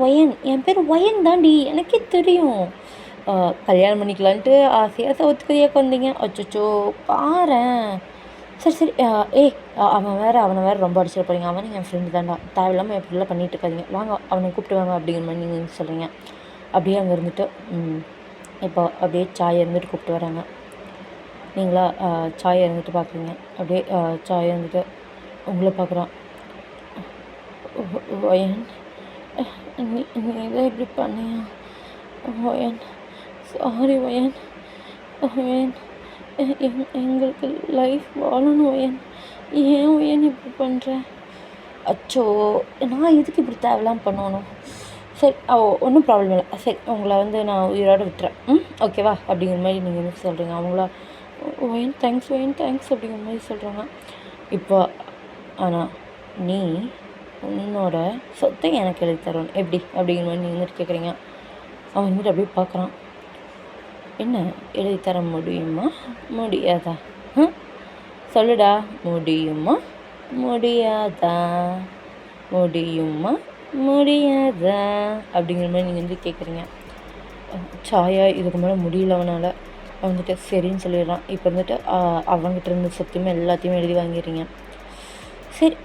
ஒயன் என் பேர் ஒயன் தாண்டி, எனக்கே தெரியும். கல்யாணம் பண்ணிக்கலான்ட்டு ஆசையாக சவுத்துக்குரியாக்கு வந்தீங்க. அச்சோ பாரேன். சரி அவனை வேறு ரொம்ப அடிச்சிட போகிறீங்க. அவன் என் ஃப்ரெண்டு தான்டா, தேவையில்லாமல் எப்படிலாம் பண்ணிகிட்டு இருக்காதிங்க, வாங்க அவனை கூப்பிட்டு வாங்க அப்படிங்கிற மாதிரி நீங்கள் சொல்கிறீங்க. அப்படியே அங்கே இருந்துட்டு இப்போ அப்படியே சாயை இருந்துட்டு கூப்பிட்டு வராங்க. நீங்களா சாயை இருந்துட்டு பார்க்குறீங்க. அப்படியே சாயை இருந்துட்டு உங்களை பார்க்குறான். ஒயன் நீ தான் இப்படி பண்ணியா ஒயன்? சாரி ஒயன் எங்களுக்கு லைஃப் வாழணும் ஒயன், ஏன் ஒயன் இப்படி பண்ணுற? அச்சோ நான் எதுக்கு இப்படி தேவையில்லாமல் பண்ணணும்? சரி ஒன்றும் ப்ராப்ளம் இல்லை. சரி உங்களை வந்து நான் உயிரோடு விட்டுறேன், ஓகேவா அப்படிங்கிற மாதிரி நீங்கள் என்ன சொல்கிறீங்க. அவங்களா ஒயன் தேங்க்ஸ் அப்படிங்கிற மாதிரி சொல்கிறாங்க. இப்போ ஆனால் நீ உன்னோட சொத்தை எனக்கு எழுதி தரணும் எப்படி அப்படிங்கிற மாதிரி நீங்கள் வந்துட்டு கேட்குறீங்க. அவன் வந்துட்டு அப்படியே பார்க்குறான். என்ன எழுதி தர முடியுமா முடியாதா? சொல்லுடா, முடியுமா முடியாதா அப்படிங்கிற மாதிரி நீங்கள் வந்து கேட்குறீங்க. சாயா இதுக்கு மேலே முடியல அவனால். வந்துட்டு சரின்னு சொல்லிடுறான். இப்போ வந்துட்டு அவங்ககிட்ட இருந்து சொத்தையுமே எல்லாத்தையுமே எழுதி வாங்கிடுறீங்க. சரி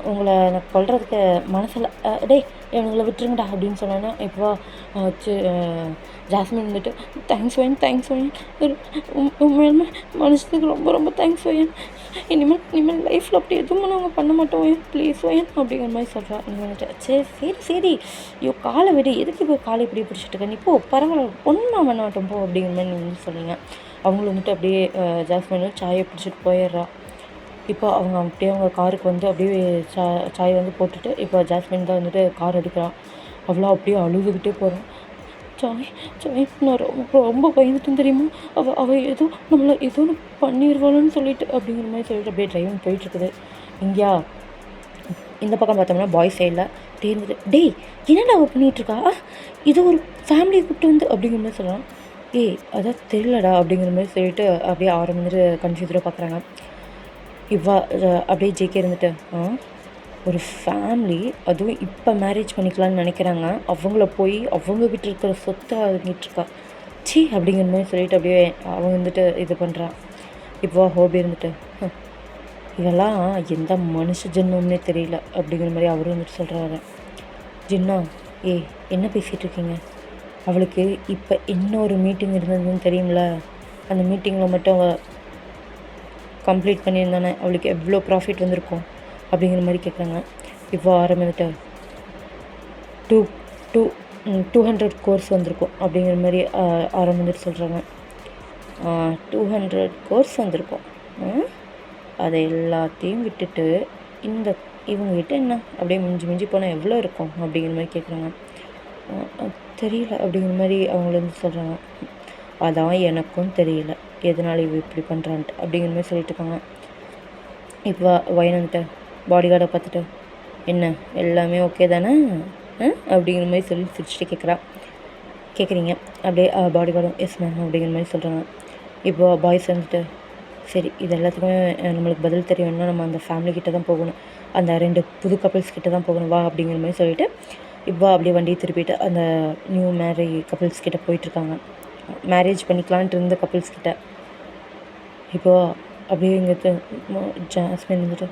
உங்களை நான் கொல்றதுக்கு மனசில் டேய் இவங்களை விட்டுருங்கடா அப்படின்னு சொன்னேன்னா இப்போ ஜாஸ்மின் வந்துட்டு தேங்க்ஸ் ஒயன் உண்மையுமே மனுஷத்துக்கு ரொம்ப தேங்க்ஸ் ஒயன். இனிமேல் லைஃப்பில் அப்படி எதுவும் நாங்கள் பண்ண மாட்டோம் ஒயன் ப்ளீஸ் ஒயன் அப்படிங்கிற மாதிரி சொல்கிறா. நீங்கள் வந்துட்டு சரி ஐயோ காலை விடு, எதுக்கு இப்போ காலை இப்படி பிடிச்சிட்டு இருக்க, நீ போ பரவாயில்ல ஒன்றும் பண்ண மாட்டோம் போ அப்படிங்கிற மாதிரி நீங்கள் வந்து சொல்லுவீங்க. அவங்களும் வந்துட்டு அப்படியே ஜாஸ்மின் சாயை பிடிச்சிட்டு போயிடுறா. இப்போ அவங்க காருக்கு வந்து அப்படியே சாயை வந்து போட்டுட்டு இப்போ ஜாஸ்மின் தான் வந்துட்டு கார் எடுக்கிறான். அவ்வளோ அப்படியே அழுதுகிட்டே போகிறான். சாய் நான் ரொம்ப பயந்துட்டேன் தெரியுமா, அவள் ஏதோ நம்மளை ஏதோ பண்ணிடுவாளுன்னு சொல்லிட்டு அப்படிங்கிற மாதிரி சொல்லிட்டு அப்படியே டிரைவிங் போயிட்டுருக்குது. இங்கேயா இந்த பக்கம் பார்த்தோம்னா பாய்ஸ் சைடில் தேர்ந்துட்டு டேய் என்னடா அவள் பண்ணிகிட்ருக்கா, இது ஒரு ஃபேமிலியை கூப்பிட்டு வந்து அப்படிங்கிற மாதிரி சொல்லலாம். அதான் தெரியலடா அப்படிங்கிற மாதிரி சொல்லிட்டு அப்படியே ஆரம்பிச்சுட்டு கன்ஃபியூஸாக பார்க்குறாங்க. அப்படியே ஜேகே இருந்துட்டு ஒரு ஃபேமிலி அதுவும் இப்போ மேரேஜ் பண்ணிக்கலான்னு நினைக்கிறாங்க, அவங்கள போய் அவங்கக்கிட்ட இருக்கிற சொத்தை வாங்கிட்டுருக்கா அப்படிங்கிற மாதிரி சொல்லிட்டு அப்படியே அவங்க வந்துட்டு இது பண்ணுறான். இப்போ ஹோபி இருந்துட்டு இதெல்லாம் எந்த மனுஷ ஜென்மம்னே தெரியல அப்படிங்கிற மாதிரி அவரும் வந்துட்டு சொல்கிறாரு. ஜின்னா என்ன பேசிகிட்டு இருக்கீங்க, அவளுக்கு இப்போ இன்னொரு மீட்டிங் இருந்ததுன்னு தெரியும்ல, அந்த மீட்டிங்கில் மட்டும் அவள் கம்ப்ளீட் பண்ணியிருந்தானே அவளுக்கு எவ்வளோ ப்ராஃபிட் வந்திருக்கும் அப்படிங்கிற மாதிரி கேட்குறாங்க. இப்போ ஆரம்பிச்சுட்டு 200 crores வந்திருக்கும் அப்படிங்கிற மாதிரி ஆரம்பிச்சுட்டு சொல்கிறாங்க. 200 crores வந்திருக்கும், அதை எல்லாத்தையும் விட்டுட்டு இவங்ககிட்ட என்ன அப்படியே மிஞ்சி போனால் எவ்வளோ இருக்கும் அப்படிங்கிற மாதிரி கேட்குறாங்க. தெரியல அப்படிங்கிற மாதிரி அவங்கள வந்து சொல்கிறாங்க. அதான் எனக்கும் தெரியல எதனால் இவ இப்படி பண்ணுறான்ட்டு அப்படிங்கிற மாதிரி சொல்லிட்டு இருக்காங்க. இப்போ வயனன்ட்ட பாடி கார்டை பார்த்துட்டு என்ன எல்லாமே ஓகே தானே அப்படிங்கிற மாதிரி சொல்லி சிரிச்சுட்டு கேட்குறீங்க. அப்படியே பாடி கார்டும் எஸ் மேம் அப்படிங்கிற மாதிரி சொல்கிறாங்க. இப்போ பாய்ஸ் வந்துட்டு சரி இது எல்லாத்துக்குமே நம்மளுக்கு பதில் தெரியணும்னா நம்ம அந்த ஃபேமிலி கிட்ட தான் போகணும், அந்த 2 புது கப்பிள்ஸ் கிட்ட தான் போகணும் வா அப்படிங்கிற மாதிரி சொல்லிட்டு இப்போ அப்படியே வண்டியை திருப்பிட்டு அந்த நியூ கப்பிள்ஸ் கிட்ட போயிட்டுருக்காங்க. மேரேஜ் பண்ணிக்கலான்ட்டு இருந்த கப்பிள்ஸ் கிட்ட. இப்போது அப்படியே இங்கே ஜாஸ்மின் வந்துட்டு,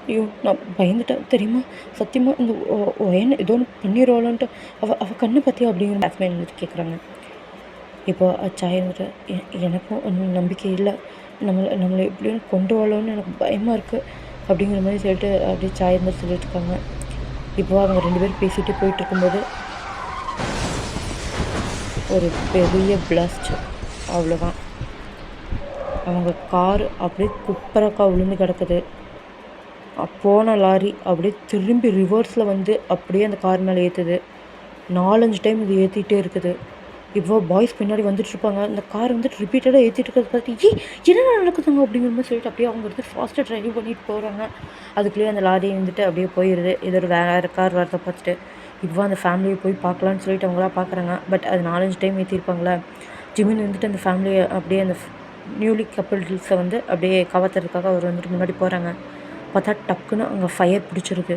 ஐயோ நான் பயந்துட்டேன் தெரியுமா, சத்தியமாக இந்த என்ன ஏதோ ஒன்று பண்ணிடுவாளான்ட்டு, அவள் கண்ணை பற்றியா அப்படிங்கிற ஜாஸ்மின் வந்துட்டு கேட்குறாங்க. இப்போ சாய் வந்துட்டு எனக்கும் ஒன்றும் நம்பிக்கை இல்லை, நம்மளை எப்படியும் கொண்டு வரலன்னு எனக்கு பயமாக இருக்குது அப்படிங்கிற மாதிரி சொல்லிட்டு அப்படியே சாய் வந்து சொல்லிட்டு இருக்காங்க. இப்போ அவங்க 2 பேரும் பேசிகிட்டு போயிட்டு இருக்கும்போது ஒரு பெரிய பிளாஸ்ட், அவ்வளோதான். அவங்க கார் அப்படியே குப்பரக்கா விழுந்து கிடக்குது. போன லாரி அப்படியே திரும்பி ரிவர்ஸில் வந்து அப்படியே அந்த கார் மேலே ஏற்றுது. 4-5 டைம் இது ஏற்றிட்டே இருக்குது. இப்போ பாய்ஸ் பின்னாடி வந்துட்டுருப்பாங்க. அந்த கார் வந்துட்டு ரிப்பீட்டடாக ஏற்றிட்டு இருக்கிறத பார்த்து என்ன நடக்குதுங்க அப்படிங்கிற மாதிரி சொல்லிட்டு அப்படியே அவங்க வந்துட்டு ஃபாஸ்ட்டாக ட்ரைவ் பண்ணிட்டு போகிறாங்க. அதுக்குள்ளேயே அந்த லாரி வந்துட்டு அப்படியே போயிடுது. இது ஒரு வேறு கார் வரதை பார்த்துட்டு இப்போ அந்த ஃபேமிலியை போய் பார்க்கலான்னு சொல்லிட்டு அவங்களா பார்க்குறாங்க. பட் அது 4-5 டைம் ஏற்றிருப்பாங்களா. ஜிமின் வந்துட்டு அந்த ஃபேமிலியை அப்படியே அந்த நியூலி கப்பிள்ஸை வந்து அப்படியே கவர்த்துறதுக்காக அவர் வந்துட்டு முன்னாடி போகிறாங்க. பார்த்தா டக்குன்னு அங்கே ஃபயர் பிடிச்சிருக்கு.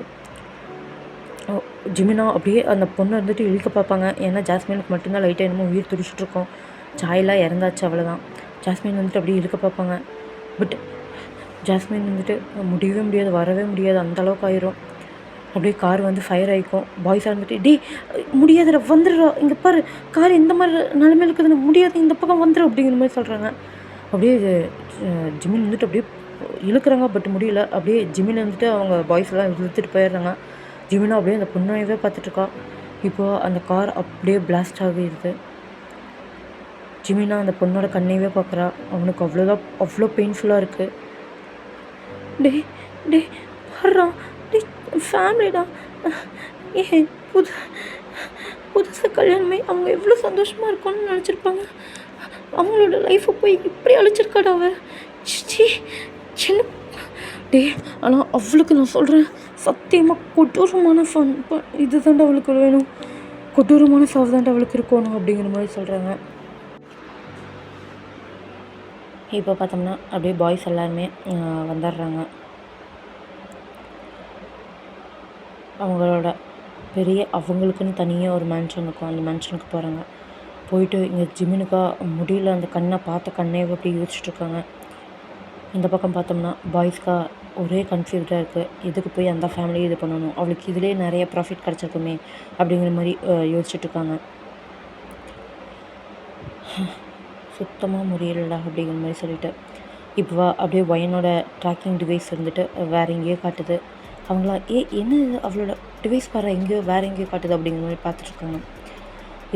ஜிமினா அப்படியே அந்த பொண்ணை வந்துட்டு இழுக்க பார்ப்பாங்க. ஏன்னா ஜாஸ்மினுக்கு மட்டும்தான் லைட்டாக என்னமோ உயிர் துடிச்சிட்ருக்கோம். சாயெல்லாம் இறந்தாச்சு, அவ்வளோதான். ஜாஸ்மின் வந்துட்டு அப்படியே இழுக்க பார்ப்பாங்க. பட் ஜாஸ்மின் வந்துட்டு முடியவே முடியாது, வரவே முடியாது, அந்தளவுக்கு ஆயிரும். அப்படியே கார் வந்து ஃபயர் ஆகிக்கும். பாய்ஸாக வந்துட்டு டே முடியாதுடா வந்துடுறா, இங்கே பாரு கார் எந்த மாதிரி நிலமையில இருக்குதுன்னு, முடியாது இந்த பக்கம் வந்துடும் அப்படிங்கிற மாதிரி சொல்கிறாங்க. அப்படியே ஜிமின் வந்துட்டு அப்படியே இழுக்கிறாங்க. பட் முடியல. அப்படியே ஜிமின் வந்துட்டு அவங்க பாய்ஸ்லாம் இழுத்துட்டு போயிடுறாங்க. ஜிமினா அப்படியே அந்த பொண்ணையவே பார்த்துட்ருக்கா. இப்போது அந்த கார் அப்படியே பிளாஸ்ட் ஆகிடுது. ஜிமினா அந்த பொண்ணோட கண்ணையவே பார்க்குறா. அவனுக்கு அவ்வளோ பெயின்ஃபுல்லாக இருக்குது. டே டே வர்றான், டே ஃபேமிலிடா, புதுசு கல்யாணமே அவங்க எவ்வளோ சந்தோஷமாக இருக்கும்னு நினச்சிருப்பாங்க. அவங்களோட லைஃப்பை போய் இப்படி அழிச்சிருக்காடா அவ. சின்ன டே ஆனால் அவளுக்கு நான் சொல்கிறேன் சத்தியமாக கொடூரமான இது தாண்டா அவளுக்கு வேணும், கொடூரமான சாவு தாண்டா அவளுக்கு இருக்கணும் அப்படிங்கிற மாதிரி சொல்கிறாங்க. இப்போ பார்த்தோம்னா அப்படியே பாய்ஸ் எல்லாருமே வந்துடுறாங்க. அவங்களோட அவங்களுக்குன்னு தனியாக ஒரு மேன்ஷன் இருக்கும். அந்த மேன்ஷனுக்கு போகிறாங்க. போயிட்டு இங்கே ஜிமினுக்கா முடியல, அந்த கண்ணை பார்த்த கண்ணே அப்படி யோசிச்சுட்ருக்காங்க. இந்த பக்கம் பார்த்தோம்னா பாய்ஸ்க்கா ஒரே கன்ஃபியூஸ்டாக இருக்குது. எதுக்கு போய் அந்த ஃபேமிலியை இது பண்ணணும், அவளுக்கு இதிலே நிறைய ப்ராஃபிட் கிடச்சிருக்குமே அப்படிங்கிற மாதிரி யோசிச்சுட்ருக்காங்க. சுத்தமாக முடியலடா அப்படிங்கிற மாதிரி சொல்லிட்டு இப்போ அப்படியே ஒயனோட ட்ராக்கிங் டிவைஸ் வந்துட்டு வேறு எங்கேயோ காட்டுது. அவங்களா என்ன அவளோட டிவைஸ் பாரு எங்கேயோ வேறு எங்கேயோ காட்டுது அப்படிங்கிற மாதிரி பார்த்துட்ருக்காங்க.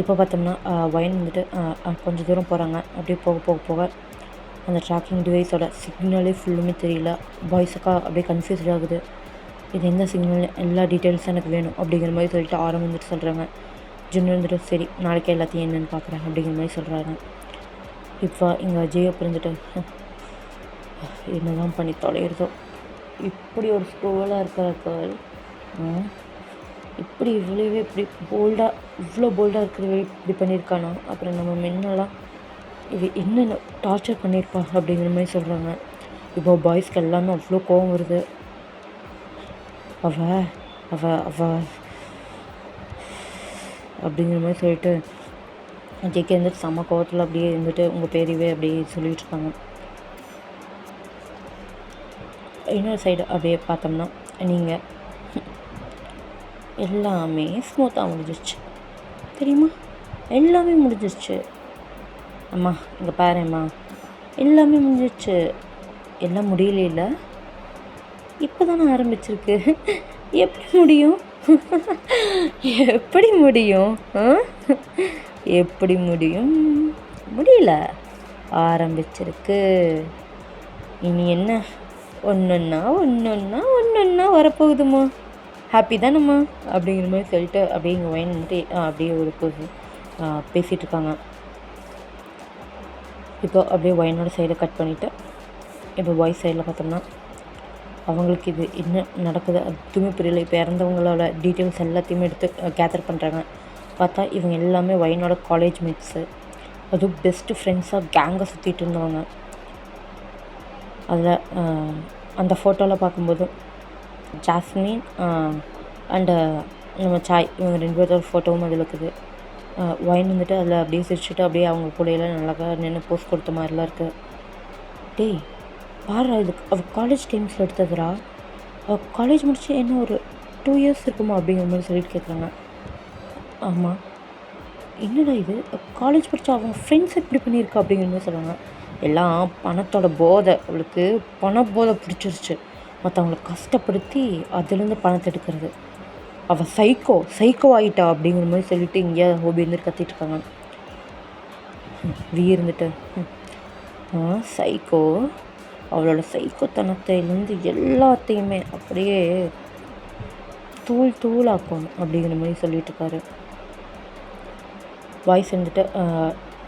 இப்போ பார்த்தோம்னா ஒயன் வந்துட்டு கொஞ்சம் தூரம் போகிறாங்க. அப்படியே போக போக போக அந்த ட்ராக்கிங் டிவைஸோட சிக்னலே ஃபுல்லுமே தெரியல. பாய்ஸுக்கா அப்படியே கன்ஃபியூஸ்ட் ஆகுது. இது எந்த சிக்னல், எல்லா டீட்டெயில்ஸும் எனக்கு வேணும் அப்படிங்கிற மாதிரி சொல்லிட்டு ஆரம் வந்துட்டு சொல்கிறாங்க. ஜுன்னு வந்துட்டு சரி நாளைக்கு எல்லாத்தையும் என்னென்னு பார்க்குறேன் அப்படிங்கிற மாதிரி சொல்கிறாங்க. இப்போ இங்கே ஜியோ பிரிஞ்சுட்டு என்ன தான் பண்ணி தொலைகிறதோ, இப்படி ஒரு ஸ்கூலாக இருக்கிற இப்படி இவ்வளவே இப்படி போல்டாக இவ்வளோ போல்டாக இருக்கிறவே இப்படி பண்ணியிருக்கானா, அப்புறம் நம்ம மென்னெல்லாம் இது என்னென்ன டார்ச்சர் பண்ணியிருப்பா அப்படிங்கிற மாதிரி சொல்கிறாங்க. இப்போ பாய்ஸ்க்கு எல்லாமே அவ்வளோ கோவம் வருது. அவ அவ அவ அப்படிங்கிற மாதிரி சொல்லிட்டு ஜேகே வந்துட்டு செம்ம கோவத்தில் அப்படியே இருந்துட்டு உங்கள் பேரவே அப்படியே சொல்லிகிட்ருக்காங்க. இன்னொரு சைடு அப்படியே பார்த்தோம்னா நீங்கள் எல்லாமே ஸ்மூத்தாக முடிஞ்சிருச்சு தெரியுமா, எல்லாமே முடிஞ்சிருச்சு அம்மா, இங்கே பாரும்மா எல்லாமே முடிஞ்சிருச்சு. எல்லாம் முடியல, இப்போ தானே ஆரம்பிச்சிருக்கு. எப்படி முடியும் எப்படி முடியும் எப்படி முடியும், முடியல, ஆரம்பிச்சிருக்கு. இனி என்ன ஒன்றொன்னா வரப்போகுதுமா, ஹாப்பி தானம்மா அப்படிங்கிற மாதிரி சொல்லிட்டு அப்படியே இங்கே வந்துட்டு அப்படியே ஒரு பேசிகிட்டு இருக்காங்க. இப்போ அப்படியே ஒயனோட சைடை கட் பண்ணிவிட்டு இப்போ பாய்ஸ் சைடில் பார்த்தோம்னா அவங்களுக்கு இது என்ன நடக்குது அதுவுமே புரியல. இப்போ இறந்தவங்களோட டீட்டெயில்ஸ் எல்லாத்தையுமே எடுத்து கேதர் பண்ணுறாங்க. பார்த்தா இவங்க எல்லாமே ஒயனோட காலேஜ் மேட்ஸு, அதுவும் பெஸ்ட்டு ஃப்ரெண்ட்ஸாக கேங்காக சுற்றிட்டு இருந்தவங்க. அதில் அந்த ஃபோட்டோவில் பார்க்கும்போது ஜாஸ்மின் அண்டு நம்ம சாய் இவங்க 2 பேர்த்தோட ஃபோட்டோவும் அதில் இருக்குது. ஒயின் வந்துட்டு அதில் அப்படியே சிரிச்சுட்டு அப்படியே அவங்க கூடையெல்லாம் நல்லா நின்று போஸ்ட் கொடுத்த மாதிரிலாம் இருக்குது. டேய் பாரு, இது அவள் காலேஜ் டைம்ஸில் எடுத்ததுடா. அவள் காலேஜ் முடிச்சு என்ன ஒரு 2 இயர்ஸ் இருக்குமா அப்படிங்கிற மாதிரி சொல்லிட்டு கேட்குறாங்க. ஆமாம். என்னடா இது, காலேஜ் படித்தா அவங்க ஃப்ரெண்ட்ஸ் இப்படி பண்ணியிருக்கா அப்படிங்கிற மாதிரி சொல்கிறாங்க. எல்லாம் பணத்தோட போதை, அவளுக்கு பண போதை பிடிச்சிருச்சு. மற்றவங்கள கஷ்டப்படுத்தி அதுலேருந்து பணத்தை எடுக்கிறது. அவள் சைக்கோ ஆகிட்டா அப்படிங்கிற மாதிரி சொல்லிட்டு இங்கே ஹோபி இருந்துட்டு கத்திட்டு இருக்காங்க. இருந்துட்டு சைக்கோ அவளோட சைக்கோத்தனத்திலேருந்து எல்லாத்தையுமே அப்படியே தூளாக்கும் அப்படிங்கிற மாதிரி சொல்லிட்டு இருக்காரு. வாய்ஸ் வந்துட்டு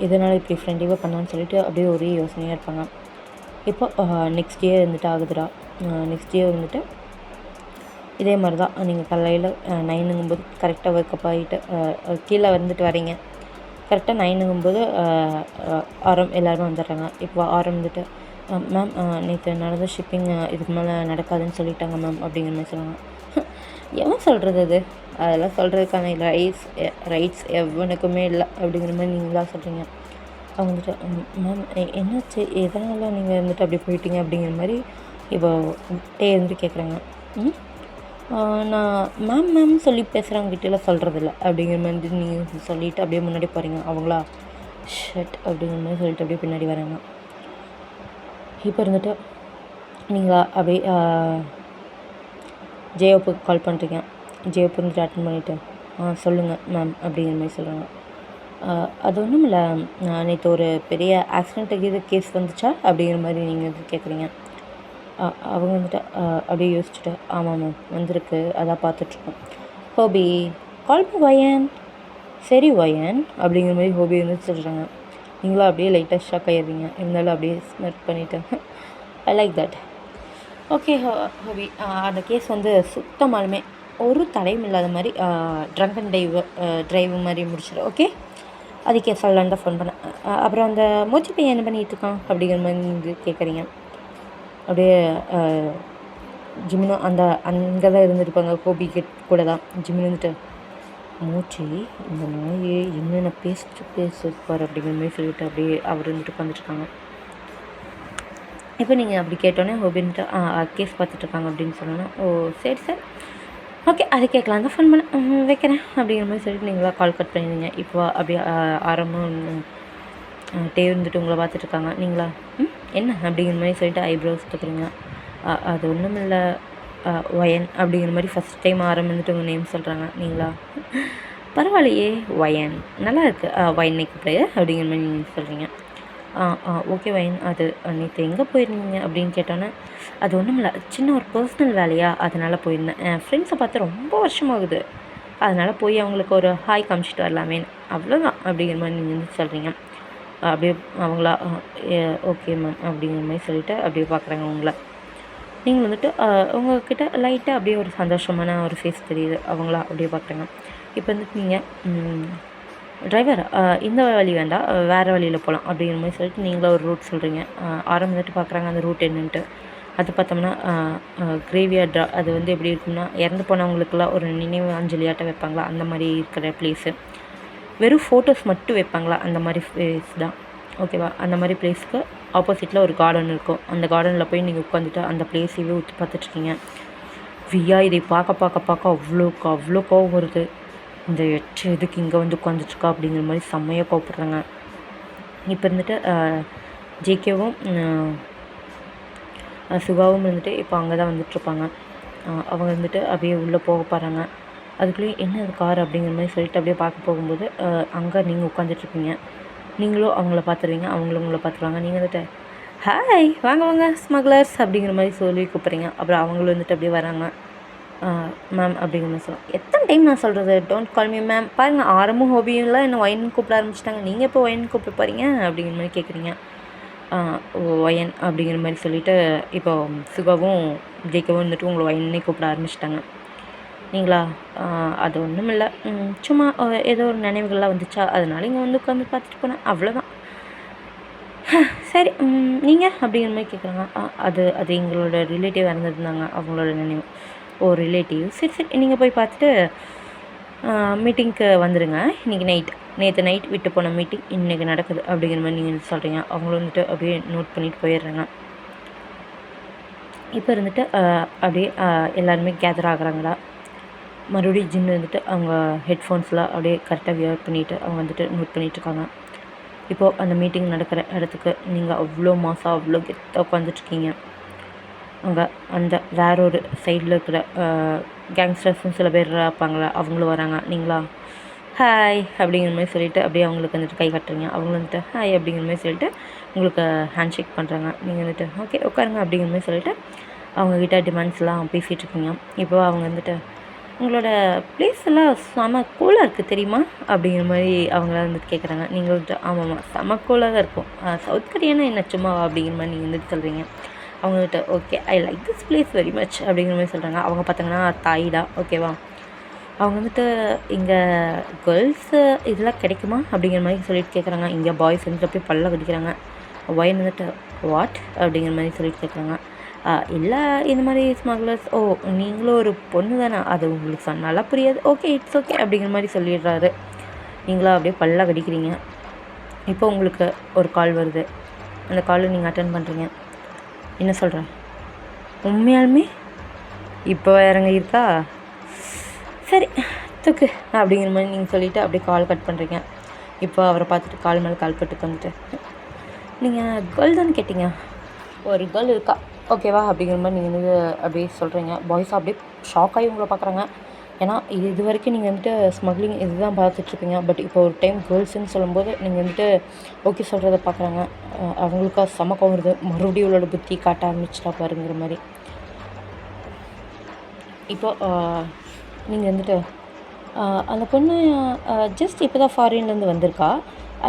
இதனால் இப்படி ஃப்ரெண்டிவாக பண்ணான்னு சொல்லிட்டு அப்படியே ஒரே யோசனையாக இருப்பாங்க. இப்போ நெக்ஸ்ட் டே வந்துட்டு ஆகுதுடா. நெக்ஸ்ட் டே வந்துட்டு இதே மாதிரி தான். நீங்கள் காலையில் 9ங்கும்போது கரெக்டாக ஒர்க்கப் ஆகிட்டு கீழே வந்துட்டு வரீங்க. கரெக்டாக 9ங்கும்போது ஆரம் எல்லாருமே வந்துடுறாங்க. இப்போ ஆரம் வந்துட்டு மேம் நேற்று நடந்த ஷிப்பிங் இதுக்கு மேலே நடக்காதுன்னு சொல்லிட்டாங்க மேம் அப்படிங்கிற மாதிரி சொல்லுவாங்க. எவன் சொல்கிறது அது? அதெல்லாம் சொல்கிறதுக்கான ரைட்ஸ் எவனுக்குமே இல்லை அப்படிங்கிற மாதிரி நீங்களாக சொல்கிறீங்க. அவங்க வந்துட்டு மேம் என்னாச்சு, எதனால் நீங்கள் வந்துட்டு அப்படி போயிட்டீங்க அப்படிங்கிற மாதிரி இப்போ வந்துட்டு கேட்குறாங்க. நான் மேம் சொல்லி பேசுகிறவங்ககிட்டலாம் சொல்கிறதில்ல அப்படிங்கிற மாதிரி நீங்கள் சொல்லிவிட்டு அப்படியே முன்னாடி போகிறீங்க. அவங்களா ஷட் அப்படிங்கிற மாதிரி சொல்லிட்டு அப்படியே பின்னாடி வராங்க. இப்போ இருந்துட்டு நீங்களா அப்படியே ஜேஓப்புக்கு கால் பண்ணுறீங்க. ஜேஓப்பு இருந்துட்டு அட்டன் பண்ணிவிட்டு சொல்லுங்கள் மேம் அப்படிங்கிற மாதிரி சொல்கிறாங்க. அது ஒன்றும் இல்லை, நேற்று ஒரு பெரிய ஆக்சிடென்ட்டுக்கு இது கேஸ் வந்துச்சா அப்படிங்கிற மாதிரி நீங்கள் வந்து கேட்குறீங்க. அவங்க வந்துட்டு அப்படியே யோசிச்சுட்டு ஆமாம் மேம் வந்திருக்கு, அதான் பார்த்துட்ருக்கோம். ஹோபி கால் மீ வயன். சரி வயன் அப்படிங்கிற மாதிரி ஹோபி வந்து சொல்கிறாங்க. நீங்களும் அப்படியே லைட்டாக ஷாக் ஆகிடுறீங்க. இருந்தாலும் அப்படியே ஸ்மெர்ட் பண்ணிவிட்டு ஐ லைக் தட். ஓகே ஹோபி, அந்த கேஸ் வந்து சுத்தமாலுமே ஒரு தடையும் இல்லாத மாதிரி ட்ரங்க் அண்ட் ட்ரைவு மாதிரி முடிச்சிடு. ஓகே, அதுக்கே சொல்லலான்னு தான் ஃபோன் பண்ணேன். அப்புறம் அந்த மூச்சு பையன் என்ன பண்ணிகிட்டு இருக்கான் அப்படிங்கிற மாதிரி நீங்கள் கேட்குறீங்க. அப்படியே ஜிம்மினும் அங்கே தான் இருந்துருப்பாங்க. ஹோபி கூட தான் ஜிம்மின் வந்துட்டு மூச்சு இந்த நாய் என்னென்ன பேசிருப்பார் அப்படிங்கிற மாதிரி சொல்லிவிட்டு அப்படியே அவர் வந்துட்டு உட்காந்துட்ருக்காங்க. இப்போ நீங்கள் அப்படி கேட்டோன்னே ஹோபின்ட்டு கேஸ் பார்த்துட்ருக்காங்க அப்படின்னு சொன்னோன்னா ஓ சரி சார் ஓகே அது கேட்கலாம் தான் ஃபோன் பண்ண வைக்கிறேன் அப்படிங்கிற மாதிரி சொல்லிட்டு நீங்களா கால் கட் பண்ணிடுங்க. இப்போ அப்படியே ஆரம்பம் இருந்துட்டு உங்களை பார்த்துட்ருக்காங்க. நீங்களா என்ன அப்படிங்கிற மாதிரி சொல்லிட்டு ஐப்ரோஸ் தூக்குறீங்க. அது ஒன்றும் இல்லை ஒயன் அப்படிங்கிற மாதிரி ஃபஸ்ட் டைம் ஆரம்பிச்சுட்டு உங்கள் நேம் சொல்கிறாங்க. நீங்களா பரவாயில்லையே ஒயன் நல்லா இருக்குது, ஒயன் கூப்பிடு அப்படிங்கிற மாதிரி நீங்கள் சொல்கிறீங்க. ஓகே வயன், அது நேற்று எங்கே போயிருந்தீங்க அப்படின்னு கேட்டோன்னே அது ஒன்றும் இல்லை, சின்ன ஒரு பர்சனல் வேலையாக அதனால் போயிருந்தேன். என் ஃப்ரெண்ட்ஸை பார்த்து ரொம்ப வருஷமாகுது, அதனால் போய் அவங்களுக்கு ஒரு ஹாய் காமிச்சிட்டு வரலாமே, அவ்வளோதான் அப்படிங்கிற மாதிரி நீங்கள் வந்து சொல்கிறீங்க. அப்படியே அவங்களா ஓகே மேம் அப்படிங்கிற மாதிரி சொல்லிவிட்டு அப்படியே பார்க்குறாங்க உங்களை. நீங்கள் வந்துட்டு உங்கள்கிட்ட லைட்டாக அப்படியே ஒரு சந்தோஷமான ஒரு ஃபேஸ் தெரியுது. அவங்களா அப்படியே பார்க்குறாங்க. இப்போ வந்துட்டு நீங்கள் டிரைவர் இந்த வழி வேண்டாம், வேறு வழியில் போகலாம் அப்படிங்கிற மாதிரி சொல்லிட்டு நீங்களும் ஒரு ரூட் சொல்கிறீங்க. ஆரம்பிச்சுட்டு பார்க்குறாங்க அந்த ரூட் என்னன்ட்டு. அது பார்த்தோம்னா கிரேவியார்ட். அது வந்து எப்படி இருக்கும்னா இறந்து போனவங்களுக்கெல்லாம் ஒரு நினைவு அஞ்சலியாட்டம் வைப்பாங்களா அந்த மாதிரி இருக்கிற பிளேஸு. வெறும் ஃபோட்டோஸ் மட்டும் வைப்பாங்களா அந்த மாதிரி பிளேஸ் தான். ஓகேவா? அந்த மாதிரி பிளேஸ்க்கு ஆப்போசிட்டில் ஒரு கார்டன் இருக்கும். அந்த கார்டனில் போய் நீங்கள் உட்காந்துட்டு அந்த பிளேஸையே ஊற்றி பார்த்துட்ருக்கீங்க. வியா இதை பார்க்க அவ்வளோ கோவம் வருது. இந்த எதுக்கு இங்கே வந்து உட்காந்துட்ருக்கா அப்படிங்கிற மாதிரி செம்மையாக கோவப்படுறாங்க. இப்போ இருந்துட்டு ஜேகேவும் சுகாவும் இருந்துட்டு இப்போ அங்கே தான் வந்துட்டுருப்பாங்க. அவங்க வந்துட்டு அப்படியே உள்ளே போக போகிறாங்க. அதுக்குள்ளேயே என்ன அது கார் அப்படிங்கிற மாதிரி சொல்லிட்டு அப்படியே பார்க்க போகும்போது அங்கே நீங்கள் உட்காந்துட்ருப்பீங்க. நீங்களும் அவங்கள பார்த்துருவீங்க, அவங்களும் உங்களை பார்த்துருவாங்க. நீங்கள் வந்துட்டு ஹாய் வாங்க ஸ்மக்லர்ஸ் அப்படிங்கிற மாதிரி சொல்லி கூப்பிட்றீங்க. அப்புறம் அவங்களும் வந்துட்டு அப்படியே வராங்க. மேம் அப்படிங்கிற மாதிரி சொல்லலாம். எத்தனை டைம் நான் சொல்கிறது டோன்ட் கால் மீ மேம். பாருங்கள் ஆரம்பம் ஹோபியும்லாம் என்ன ஒயன் கூப்பிட ஆரம்பிச்சிட்டாங்க. நீங்கள் எப்போ ஒயன் கூப்பிட போகிறீங்க அப்படிங்கிற மாதிரி கேட்குறீங்க. ஒயன் அப்படிங்கிற மாதிரி சொல்லிவிட்டு இப்போ சுகாவும் ஜெயிக்கவும் வந்துட்டு உங்களை ஒயன்னே கூப்பிட ஆரம்பிச்சிட்டாங்க. நீங்களா அது ஒன்றும் இல்லை, சும்மா ஏதோ ஒரு நினைவுகள்லாம் வந்துச்சா அதனால இங்கே வந்து உட்காந்து பார்த்துட்டு போனேன், அவ்வளோதான். சரி நீங்கள் அப்படிங்கிற மாதிரி கேட்குறாங்க. அது அது எங்களோட ரிலேட்டிவ் இறந்துருந்தாங்க, அவங்களோட நினைவு. ஓ ரிலேட்டிவ், சரி சரி நீங்கள் போய் பார்த்துட்டு மீட்டிங்க்கு வந்துடுங்க. இன்றைக்கி நேற்று நைட் விட்டு போன மீட்டிங் இன்றைக்கி நடக்குது அப்படிங்கிற மாதிரி நீங்கள் சொல்கிறீங்க. அவங்களும் வந்துட்டு அப்படியே நோட் பண்ணிட்டு போயிடுறாங்க. இப்போ இருந்துட்டு அப்படியே எல்லாருமே கேதர் ஆகுறாங்களா. மறுபடியும் ஜின்னு வந்துட்டு அவங்க ஹெட்ஃபோன்ஸ்லாம் அப்படியே கரெக்டாக வியர் பண்ணிவிட்டு அவங்க வந்துட்டு நோட் பண்ணிகிட்ருக்காங்க. இப்போது அந்த மீட்டிங் நடக்கிற இடத்துக்கு நீங்கள் அவ்வளோ மாதம் அவ்வளோ கெத்தாக உட்காந்துட்ருக்கீங்க. அங்கே அந்த வேற ஒரு சைடில் இருக்கிற கேங்ஸ்டர்ஸும் சில பேர் இருப்பாங்களா, அவங்களும் வராங்க. நீங்களா ஹாய் அப்படிங்கிற மாதிரி சொல்லிவிட்டு அப்படியே அவங்களுக்கு வந்துட்டு கை காட்டுறீங்க. அவங்களும் வந்துட்டு ஹாய் அப்படிங்கிற மாதிரி சொல்லிவிட்டு உங்களுக்கு ஹேண்ட் ஷேக் பண்ணுறாங்க. நீங்கள் வந்துட்டு ஓகே உட்காருங்க அப்படிங்கிற மாதிரி சொல்லிவிட்டு அவங்கக்கிட்ட டிமாண்ட்ஸ்லாம் பேசிகிட்ருக்கீங்க. இப்போ அவங்க வந்துட்டு உங்களோட பிளேஸ் எல்லாம் செம கூலாக இருக்குது தெரியுமா அப்படிங்கிற மாதிரி அவங்கள வந்துட்டு கேட்குறாங்க. நீங்கள் வந்துட்டு ஆமாம்மா செம கூலாக தான் இருக்கும், சவுத் கொரியானா என்ன சும்மாவா அப்படிங்கிற மாதிரி நீங்கள் வந்துட்டு சொல்கிறீங்க. அவங்ககிட்ட okay I like this place very much அப்படிங்கிற மாதிரி சொல்கிறாங்க. அவங்க பார்த்தாங்கன்னா தாய்டா, ஓகேவா. அவங்க வந்துட்டு இங்கே கேர்ள்ஸு இதெல்லாம் கிடைக்குமா அப்படிங்கிற மாதிரி சொல்லிட்டு கேட்குறாங்க. இங்கே பாய்ஸ் வந்துட்டு அப்படியே பல்ல கடிக்கிறாங்க. ஒயின் வந்துட்டு வாட் அப்படிங்கிற மாதிரி சொல்லிட்டு கேட்குறாங்க. இல்லை இந்த மாதிரி ஸ்மக்லர்ஸ். ஓ நீங்களும் ஒரு பொண்ணு தானே, அது உங்களுக்கு சொன்னால புரியாது, ஓகே இட்ஸ் ஓகே அப்படிங்கிற மாதிரி சொல்லிடுறாரு. நீங்களா அப்படியே பல்ல கடிக்கிறீங்க. இப்போ உங்களுக்கு ஒரு கால் வருது. அந்த காலை நீங்கள் அட்டன் பண்ணுறீங்க. என்ன சொல்கிறேன், உண்மையாலுமே இப்போ இறங்க இருக்கா, சரி தூக்கு அப்படிங்கிற மாதிரி நீங்கள் சொல்லிவிட்டு அப்படியே கால் கட் பண்ணுறீங்க. இப்போ அவரை பார்த்துட்டு கால் மேலே கால் போட்டு வந்துட்டு நீங்கள் கேர்ள் தானே கேட்டீங்க, ஒரு கேர்ள் இருக்கா ஓகேவா அப்படிங்கிற மாதிரி நீங்கள் வந்து அப்படியே சொல்கிறீங்க. பாய்ஸ் அப்படியே ஷாக் ஆகி உங்களை பார்க்குறாங்க. ஏன்னா இது வரைக்கும் நீங்கள் வந்துட்டு ஸ்மக்லிங் இதுதான் பார்த்துட்ருப்பீங்க. பட் இப்போ ஒரு டைம் கேர்ள்ஸுன்னு சொல்லும்போது நீங்கள் வந்துட்டு ஓகே சொல்கிறத பார்க்குறாங்க. அவங்களுக்கா சமக்கம் வருது, மறுபடியும் இவளோட புத்தி காட்ட ஆரம்பிச்சிட்டா பாருங்கிற மாதிரி. இப்போது நீங்கள் வந்துட்டு அந்த பொண்ணு ஜஸ்ட் இப்போ தான் ஃபாரின்லேருந்து வந்திருக்கா,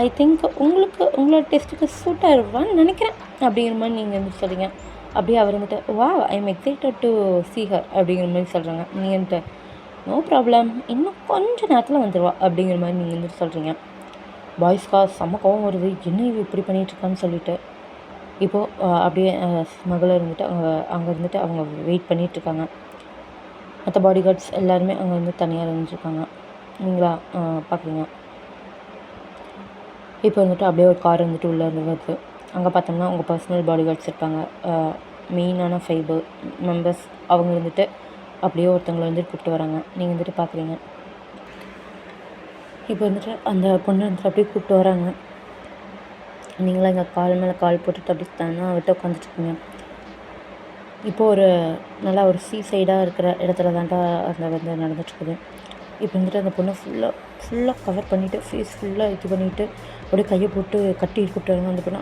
ஐ திங்க் உங்களோட டெஸ்ட்டுக்கு சூட் ஆகிடுவான்னு நினைக்கிறேன் அப்படிங்கிற மாதிரி நீங்கள் வந்துட்டு சொல்கிறீங்க. அப்படியே அவர் வந்துட்டு வா I am excited to see her அப்படிங்கிற மாதிரி சொல்கிறாங்க. நீங்கள் வந்துட்டு நோ ப்ராப்ளம், இன்னும் கொஞ்சம் நேரத்தில் வந்துடுவா அப்படிங்கிற மாதிரி நீங்கள் வந்துட்டு சொல்கிறீங்க. பாய்ஸ்க்கா செம்ம கோவம் வருது, என்ன இவ இப்படி பண்ணிகிட்ருக்கான்னு சொல்லிட்டு. இப்போது அப்படியே ஸ்மகுலர் இருந்துட்டு அங்கே இருந்துட்டு அவங்க வெயிட் பண்ணிகிட்ருக்காங்க. மற்ற பாடி கார்ட்ஸ் எல்லாருமே அங்கே வந்து தனியாக இருந்துருக்காங்க. நீங்களா பார்க்குறீங்க. இப்போ வந்துட்டு அப்படியே ஒரு கார் வந்துட்டு உள்ளே இருந்து வருது. அங்கே பார்த்தோம்னா உங்கள் பர்சனல் பாடி கார்ட்ஸ் இருப்பாங்க, மெயினான 5 மெம்பர்ஸ். அவங்க வந்துட்டு அப்படியே ஒருத்தவங்களை வந்துட்டு கூப்பிட்டு வராங்க. நீங்கள் வந்துட்டு பார்க்குறீங்க. இப்போ வந்துட்டு அந்த பொண்ணு வந்துட்டு அப்படியே கூப்பிட்டு வராங்க. நீங்களாம் எங்கள் கால் மேலே கால் போட்டுட்டு அப்படி தானே அவர்கிட்ட உட்காந்துட்ருக்கீங்க. இப்போது ஒரு நல்லா ஒரு சைடாக இருக்கிற இடத்துல தான்டா அந்த வந்து நடந்துட்டுருக்குது. இப்போ வந்துட்டு அந்த பொண்ணை ஃபுல்லாக கவர் பண்ணிவிட்டு ஃபேஸ் ஃபுல்லாக இது பண்ணிவிட்டு அப்படியே கையை போட்டு கட்டி கூப்பிட்டு வராங்க. அந்த பொண்ணை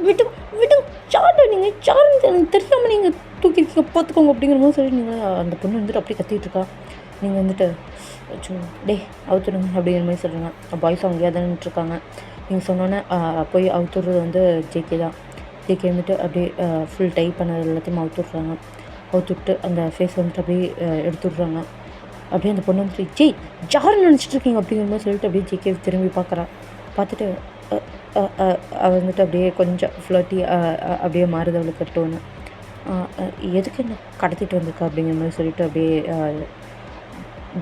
விட்டு விட்டு சார்ட்டு நீங்கள் சார்ந்து எனக்கு தெரியாமல் நீங்கள் தூக்கிருக்கீங்க பார்த்துக்கோங்க அப்படிங்கிற மாதிரி சொல்லி நீங்கள் அந்த பொண்ணு வந்துட்டு அப்படியே கத்திகிட்டு இருக்கா. நீங்கள் வந்துட்டு டே அவுத்துடுங்க அப்படிங்கிற மாதிரி சொல்கிறீங்க. பாய்ஸ் அவங்க தான் நின்றுருக்காங்க. நீங்கள் சொன்னோன்னே போய் அவுத்துடுறது வந்து ஜேகே தான். ஜேகே வந்துட்டு அப்படியே ஃபுல் டை பண்ணது எல்லாத்தையும் அவுத்துட்றாங்க. அவுத்துட்டு அந்த ஃபேஸ் வந்துட்டு அப்படியே எடுத்துடுறாங்க. அப்படியே அந்த பொண்ணு வந்துட்டு ஜெய் ஜாருன்னு நினச்சிட்ருக்கீங்க அப்படிங்கிற மாதிரி சொல்லிட்டு அப்படியே ஜேகே திரும்பி பார்க்குறான். பார்த்துட்டு அவள் வந்துட்டு அப்படியே கொஞ்சம் ஃப்ளர்ட்டி அப்படியே மாறுது அவளுக்கு டோனு. எதுக்கு என்ன கடத்திட்டு வந்திருக்கா அப்படிங்கிற மாதிரி சொல்லிட்டு அப்படியே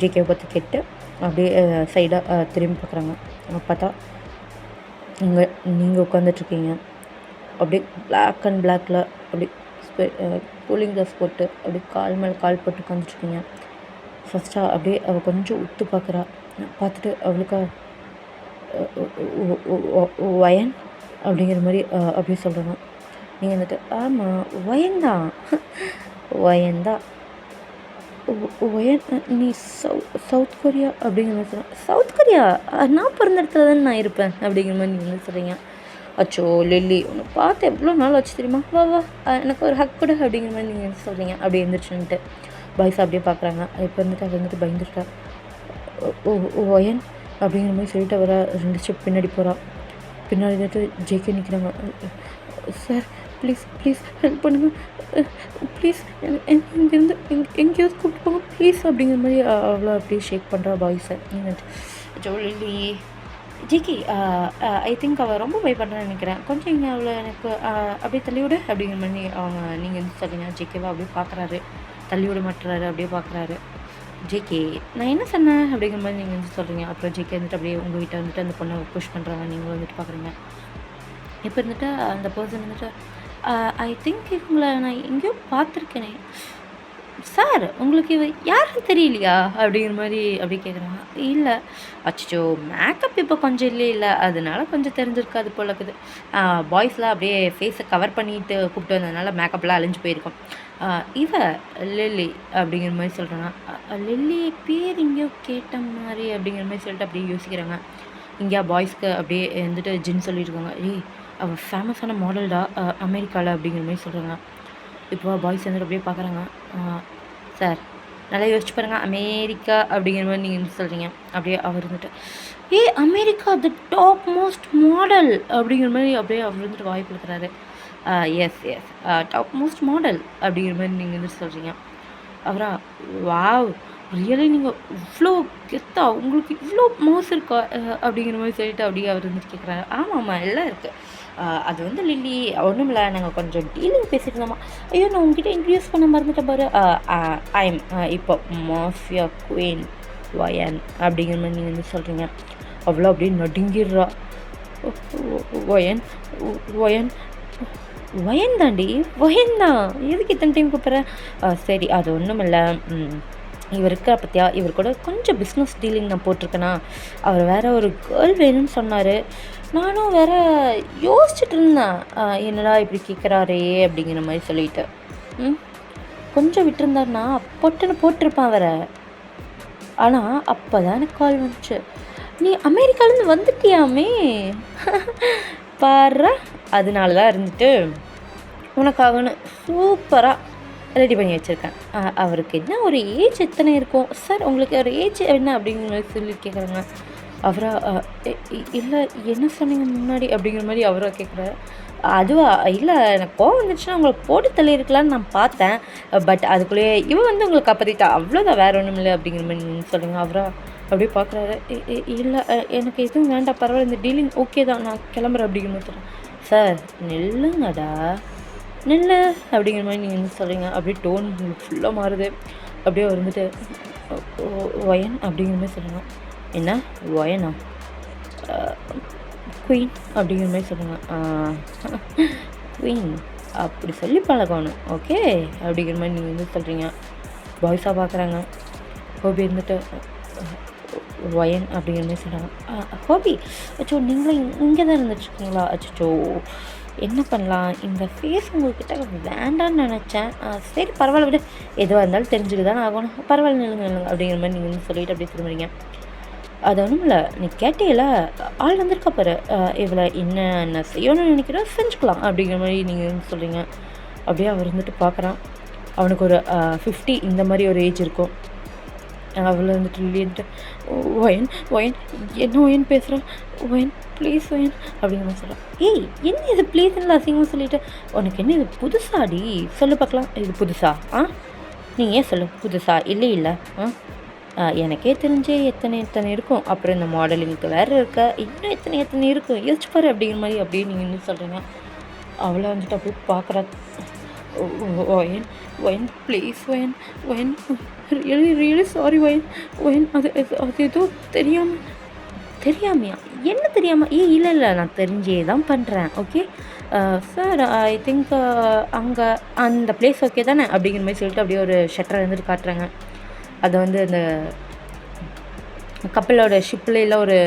ஜேகேவை பற்றி கேட்டு அப்படியே சைடாக திரும்பி பார்க்குறாங்க. பார்த்தா நீங்கள் உட்காந்துட்ருக்கீங்க. அப்படியே பிளாக் அண்ட் பிளாக்கில் அப்படியே கூலிங் கிளாஸ் போட்டு அப்படியே கால் மேலே கால் போட்டு உட்காந்துட்ருக்கீங்க. ஃபஸ்ட்டாக அப்படியே அவள் கொஞ்சம் உத்து பார்க்குறா. பார்த்துட்டு அவளுக்கா வயன் அப்படிங்கிற மாதிரி அப்படியே சொல்கிறாங்க. நீங்கள் வந்துட்டு ஆமாம் வயன்தான் வயன்தான் வயன் நீ சவுத் கொரியா அப்படிங்கிற மாதிரி சொல்கிறேன். சவுத் கொரியா நான் பிறந்த இடத்துல தானே நான் இருப்பேன் அப்படிங்கிற மாதிரி நீங்கள் வந்து சொல்கிறீங்க. அச்சோ லில்லி உன்னை பார்த்து எவ்வளோ நாள் வச்சு தெரியுமா, வா வா எனக்கு ஒரு ஹக் கொடு அப்படிங்கிற மாதிரி நீங்கள் வந்து சொல்கிறீங்க. அப்படியே எழுந்திரிச்சுன்ட்டு பாய்ஸ் அப்படியே பார்க்குறாங்க. இப்போ வந்துட்டு அது வந்துட்டு பயந்துட்டா. ஒயன் அப்படிங்கிற மாதிரி சொல்லிட்டு அவரை 2 ஸ்டெப் பின்னாடி போகிறா. பின்னாடி வந்துட்டு ஜேகே நிற்கிறாங்க. சார் ப்ளீஸ் ப்ளீஸ் ஹெல்ப் பண்ணுங்கள், ப்ளீஸ் இங்கேருந்து எங்கேயாவது கூப்பிட்டு போங்க ப்ளீஸ் அப்படிங்கிற மாதிரி அவ்வளோ அப்படியே ஷேக் பண்ணுறா பாய்ஸை. நீங்கள் ஜோலிலி ஜிகி ஐ திங்க் அவள் ரொம்ப பயப்படுறான்னு நினைக்கிறேன், கொஞ்சம் இங்கே அவளை எனக்கு அப்படியே தள்ளிவிடு அப்படிங்கிற மாதிரி நீங்கள் வந்து சொல்லுங்க. ஜிகேவா அப்படியே பார்க்குறாரு, தள்ளிவிட மாட்டுறாரு, அப்படியே பார்க்குறாரு. ஜேகே நான் என்ன சொன்னேன் அப்படிங்கிற மாதிரி நீங்கள் வந்து சொல்கிறீங்க. அப்புறம் ஜேகே வந்துட்டு அப்படியே உங்கள் வீட்டை வந்துட்டு அந்த பொண்ணை புஷ் பண்ணுறாங்க, நீங்கள் வந்துட்டு பார்க்குறீங்க. இப்போ இருந்துட்டு அந்த பர்சன் வந்துட்டு ஐ திங்க் இவங்களை நான் எங்கேயோ பார்த்துருக்கேனே சார், உங்களுக்கு இவ யாருன்னு தெரியலையா அப்படிங்கிற மாதிரி அப்படி கேட்குறாங்க. இல்லை, அச்சோ மேக்கப் இப்போ கொஞ்சம் இல்லை அதனால கொஞ்சம் தெரிஞ்சிருக்காது போல இருக்குது. பாய்ஸ்லாம் அப்படியே ஃபேஸை கவர் பண்ணிட்டு கூப்பிட்டு வந்ததுனால மேக்கப்லாம் அழிஞ்சு போயிருக்கோம். இவ லில்லி அப்படிங்கிற மாதிரி சொல்கிறாங்க. லில்லி பேர் எங்கேயோ கேட்ட மாதிரி அப்படிங்கிற மாதிரி சொல்லிட்டு அப்படியே யோசிக்கிறாங்க. இங்கேயா பாய்ஸ்க்கு அப்படியே வந்துட்டு ஜின் சொல்லியிருக்காங்க. ஏய் அவள் ஃபேமஸான மாடல்டா அமெரிக்காவில் அப்படிங்கிற மாதிரி சொல்கிறாங்க. இப்போ பாய்ஸ் வந்துட்டு அப்படியே பார்க்குறாங்க. சார் நல்லா யோசிச்சு பாருங்கள், அமெரிக்கா அப்படிங்கிற மாதிரி நீங்கள் சொல்கிறீங்க. அப்படியே அவர் இருந்துட்டு America the top most model அப்படிங்கிற மாதிரி அப்படியே அவர் வந்துட்டு வாய்ப்பு கொடுக்குறாரு. எஸ் டாப் மோஸ்ட் மாடல் அப்படிங்கிற மாதிரி நீங்கள் வந்துட்டு சொல்கிறீங்க. அவரா வாவ் ரியலி நீங்கள் இவ்வளோ கெத்தா உங்களுக்கு இவ்வளோ மவுஸ் இருக்கா அப்படிங்கிற மாதிரி சொல்லிட்டு அப்படியே அவர் வந்துட்டு கேட்குறாரு. ஆமாம்மா எல்லாம் இருக்குது. அது வந்து லில்லி ஒன்றும் இல்லை, நாங்கள் கொஞ்சம் டீலிங் பேசிட்டு இருந்தோமா. ஐயோ நான் உங்ககிட்ட இன்ட்ரடியூஸ் பண்ண மறந்துட்டேன் பாரு. ஐம் இப்போ மாஃபியா குயின் வயன் அப்படிங்கிற மாதிரி நீங்கள் வந்து சொல்கிறீங்க. அவ்வளோ அப்படியே நடுங்கிடுறா. வயன் வயன் வயன் தாண்டி வயன் தான், எதுக்கு இத்தனை டைம் கூப்பிட்றேன்? சரி அது ஒன்றும் இல்லை, இவர் இருக்கிற பற்றியா இவர் கூட கொஞ்சம் பிஸ்னஸ் டீலிங் நான் போட்டிருக்கேனா, அவர் வேறு ஒரு கேர்ள் வேணும்னு சொன்னார். நானும் வேறு யோசிச்சுட்டு இருந்தேன், என்னடா இப்படி கேட்குறாரே அப்படிங்கிற மாதிரி சொல்லிட்டு. கொஞ்சம் விட்டுருந்தாருன்னா பொட்டுன்னு போட்டிருப்பான் வேற. ஆனால் அப்போ தான் எனக்கு கால் வந்துச்சு, நீ அமெரிக்காலேருந்து வந்துட்டியாமே பாரு, அதனால தான் இருந்துட்டு உனக்காகன்னு சூப்பராக ரெடி பண்ணி வச்சுருக்கேன். அவருக்கு என்ன ஒரு ஏஜ் எத்தனை இருக்கும் சார், உங்களுக்கு ஒரு ஏஜ் என்ன அப்படிங்கிற மாதிரி சொல்லி கேட்குறாங்க. அவரா இல்லை என்ன சொன்னீங்க முன்னாடி அப்படிங்கிற மாதிரி அவராக கேட்குறாரு. அதுவா இல்லை எனக்கு கோவம் வந்துச்சுன்னா உங்களை போட்டு தள்ளியிருக்கலான்னு நான் பார்த்தேன், பட் அதுக்குள்ளேயே இவன் வந்து உங்களை காப்பாற்றிட்டா, அவ்வளோதான் வேறு ஒன்றும் இல்லை அப்படிங்கிற மாதிரி நீங்கள் சொல்லுங்கள். அவரா அப்படியே பார்க்குறாரு. இல்லை எனக்கு எதுவும் வேண்டாம், பரவாயில்ல இந்த டீலிங் ஓகே தான், நான் கிளம்புறேன் அப்படிங்கிற மாதிரி சொல்கிறேன். சார் நில்லுங்கடா நில்லு அப்படிங்கிற மாதிரி நீங்கள் வந்து சொல்கிறீங்க. அப்படியே டோன் உங்களுக்கு ஃபுல்லாக மாறுது. அப்படியே வந்துட்டு ஒயன் அப்படிங்கிற மாதிரி சொல்லுங்கள். என்ன ஒயனா குயின் அப்படிங்கிற மாதிரி சொல்லுங்கள். குயின் அப்படி சொல்லி பழகணும் ஓகே அப்படிங்கிற மாதிரி நீங்கள் வந்து சொல்கிறீங்க. பாய்ஸாக பார்க்குறாங்க. ஹோபி இருந்துட்டு ஒயன் அப்படிங்கிற மாதிரி சொல்கிறாங்க. ஹோபி அச்சோ நீங்களும் இங்கே தான் இருந்துட்டுருக்கீங்களா? அச்சோ என்ன பண்ணலாம், இந்த ஃபேஸ் உங்கள்கிட்ட வேண்டான்னு நினச்சேன். சரி பரவாயில்ல விட, எதுவாக இருந்தாலும் தெரிஞ்சுக்க தானே ஆகணும், பரவாயில்ல நில்லுங்க அப்படிங்கிற மாதிரி நீங்கள் வந்து சொல்லிவிட்டு அப்படியே திரும்புறீங்க. அது ஒன்றும் இல்லை, நீ கேட்டீல ஆள் வந்திருக்கா பாரு, இவ்வளோ என்ன செய்யணும்னு நினைக்கிறா செஞ்சுக்கலாம் அப்படிங்கிற மாதிரி நீங்கள் வந்து சொல்கிறீங்க. அப்படியே அவர் வந்துட்டு பார்க்குறான். அவனுக்கு ஒரு 50 இந்த மாதிரி ஒரு ஏஜ் இருக்கும். அவளை வந்துட்டு இல்லைன்ட்டு ஒயன் ஒயன் என்ன ஒயன் பேசுகிறான், ஒயன் ப்ளீஸ் ஒயன் அப்படிங்கிற மாதிரி சொல்கிறான். ஏய் என்ன இது ப்ளீஸ்ன்னு அசிங்கமாக சொல்லிவிட்டு, உனக்கு என்ன இது புதுசாடி சொல்லு பார்க்கலாம், இது புதுசா? நீ ஏன் சொல்லு புதுசா? இல்லை எனக்கே தெரிஞ்சே எத்தனை இருக்கும், அப்புறம் இந்த மாடலிங்க்கு வேறு இருக்க, இன்னும் எத்தனை இருக்கும், யோசிச்சு பாரு அப்படிங்கிற மாதிரி அப்படியே நீங்கள் இன்னும் சொல்கிறீங்க. அவளை வந்துட்டு அப்படியே பார்க்குறா. Wine one please one wine really sorry wine wine அது ஏதோ தெரியாமையா? என்ன தெரியாமல்? இல்லை நான் தெரிஞ்சே தான் பண்ணுறேன் ஓகே சார். ஐ திங்க் அங்கே அந்த பிளேஸ் ஓகே தானே அப்படிங்கிற மாதிரி சொல்லிட்டு அப்படியே ஒரு ஷட்டரை வந்துட்டு காட்டுறாங்க. அதை வந்து அந்த கப்பலோட ஷிப்பில் எல்லாம் ஒரு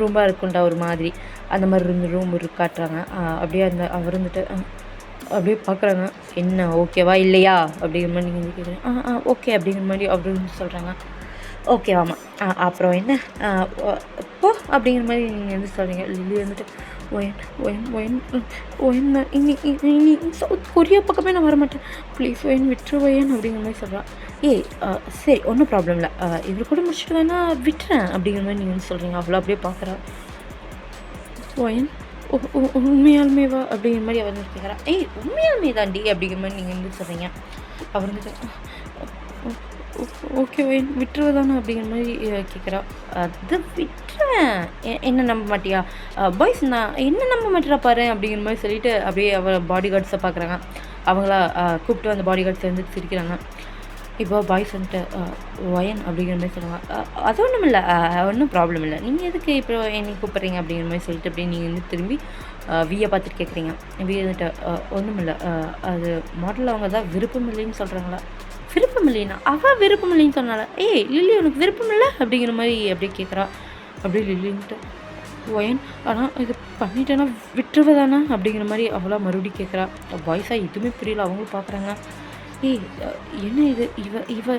ரூமாக இருக்குண்டா ஒரு மாதிரி, அந்த மாதிரி ரூம் காட்டுறாங்க. அப்படியே அந்த அவர் வந்துட்டு அப்படியே பார்க்குறாங்க. என்ன ஓகேவா இல்லையா அப்படிங்கிற மாதிரி நீங்கள் வந்து கேட்குறீங்க. ஓகே அப்படிங்கிற மாதிரி அவர் வந்து சொல்கிறாங்க. ஓகேவாம்மா அப்புறம் என்ன போ அப்படிங்கிற மாதிரி நீங்கள் வந்து சொல்கிறீங்க. லில்லி வந்துட்டு ஒயன் ஒயன் ஒயன் ஒயன் இனி சவுத் கொரியா பக்கமே நான் வரமாட்டேன், ப்ளீஸ் ஒயன் விட்டுரு ஒயன் அப்படிங்கிற மாதிரி சொல்கிறான். சரி ஒன்றும் ப்ராப்ளம் இல்லை, இவர் கூட முடிச்சுட்டு வேணா விட்டுறேன் அப்படிங்கிற மாதிரி நீங்கள் வந்து சொல்கிறீங்க. அவ்வளோ அப்படியே பார்க்குறா. ஒயன் உண்மையாலுமேவா அப்படிங்கிற மாதிரி அவர் வந்து கேட்குறா. உண்மையாலுமே தாண்டி அப்படிங்கிற மாதிரி நீங்கள் வந்து சொல்கிறீங்க. அவர் வந்துட்டு ஓகே ஒயன் விட்டுருவதானே அப்படிங்கிற மாதிரி கேட்குறா. அது விட்டுருவேன், என்ன நம்ப மாட்டியா? பாய்ஸ் நான் என்ன நம்ப மாட்டேறா பாரு அப்படிங்கிற மாதிரி சொல்லிட்டு அப்படியே அவள் பாடி கார்ட்ஸை பார்க்குறாங்க. அவங்களா கூப்பிட்டு அந்த பாடி கார்ட்ஸை வந்து சிரிக்கிறாங்க. இப்போ பாய்ஸ் வந்துட்டு ஒயன் அப்படிங்கிற மாதிரி சொல்லுவாங்க. அது ஒன்றும் இல்லை, ஒன்றும் ப்ராப்ளம் இல்லை, நீங்கள் எதுக்கு இப்போ என்னை கூப்பிட்றீங்க அப்படிங்கிற மாதிரி சொல்லிட்டு அப்படியே நீங்கள் வந்து திரும்பி வியை பார்த்துட்டு கேட்குறீங்க. வி வந்துட்டு ஒன்றும் இல்லை, அது மாடல் அவங்க தான் விருப்பம் இல்லைன்னு சொல்கிறாங்களா? விருப்பம் இல்லைன்னா அவள் விருப்பம் இல்லைன்னு சொன்னால, ஏய் லில்லி உனக்கு விருப்பம் இல்லை அப்படிங்கிற மாதிரி அப்படியே கேட்குறா. அப்படியே லில்லின்ட்டு ஒயன் ஆனால் இது பண்ணிட்டேன்னா விட்டுருவதானே அப்படிங்கிற மாதிரி அவளா மறுபடியும் கேட்குறா. பாய்ஸாக எதுவுமே புரியல, அவங்களும் பார்க்குறாங்க. ஏய் என்ன இது இவ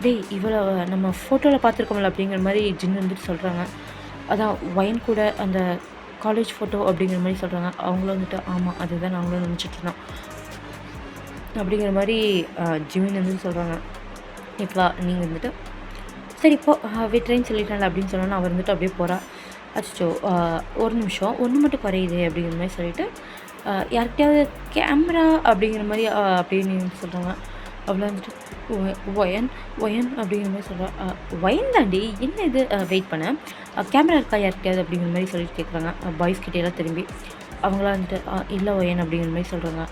டேய் இவளை நம்ம ஃபோட்டோவில் பார்த்துருக்கோம்ல அப்படிங்கிற மாதிரி ஜின்னு வந்துட்டு சொல்கிறாங்க. அதான் ஒயன் கூட அந்த காலேஜ் ஃபோட்டோ அப்படிங்கிற மாதிரி சொல்கிறாங்க. அவங்களும் வந்துட்டு ஆமாம் அதுதான் நாங்களும் நினச்சிட்ருந்தோம் அப்படிங்கிற மாதிரி ஜிமின் வந்துட்டு சொல்கிறாங்க. இப்போ நீங்கள் வந்துட்டு சரி இப்போ விட்டுறேன்னு சொல்லிட்டாங்க அப்படின்னு சொன்னோன்னா அவர் வந்துட்டு அப்படியே போகிறா. அச்சோ ஒரு நிமிஷம் ஒன்று மட்டும் குறையுது அப்படிங்கிற மாதிரி சொல்லிட்டு யார்கிட்டையாவது கேமரா அப்படிங்கிற மாதிரி அப்படின்னு சொல்கிறாங்க. அவ்வளோ வந்துட்டு ஒயன் ஒயன் அப்படிங்கிற மாதிரி சொல்கிறா. ஒயன் தாண்டி என்ன இது, வெயிட் பண்ண கேமரா இருக்கா யார்கிட்டையாவது அப்படிங்கிற மாதிரி சொல்லிட்டு கேட்குறாங்க. பாய்ஸ் கிட்டேலாம் திரும்பி அவங்களாம் வந்துட்டு இல்லை ஒயன் அப்படிங்கிற மாதிரி சொல்கிறாங்க.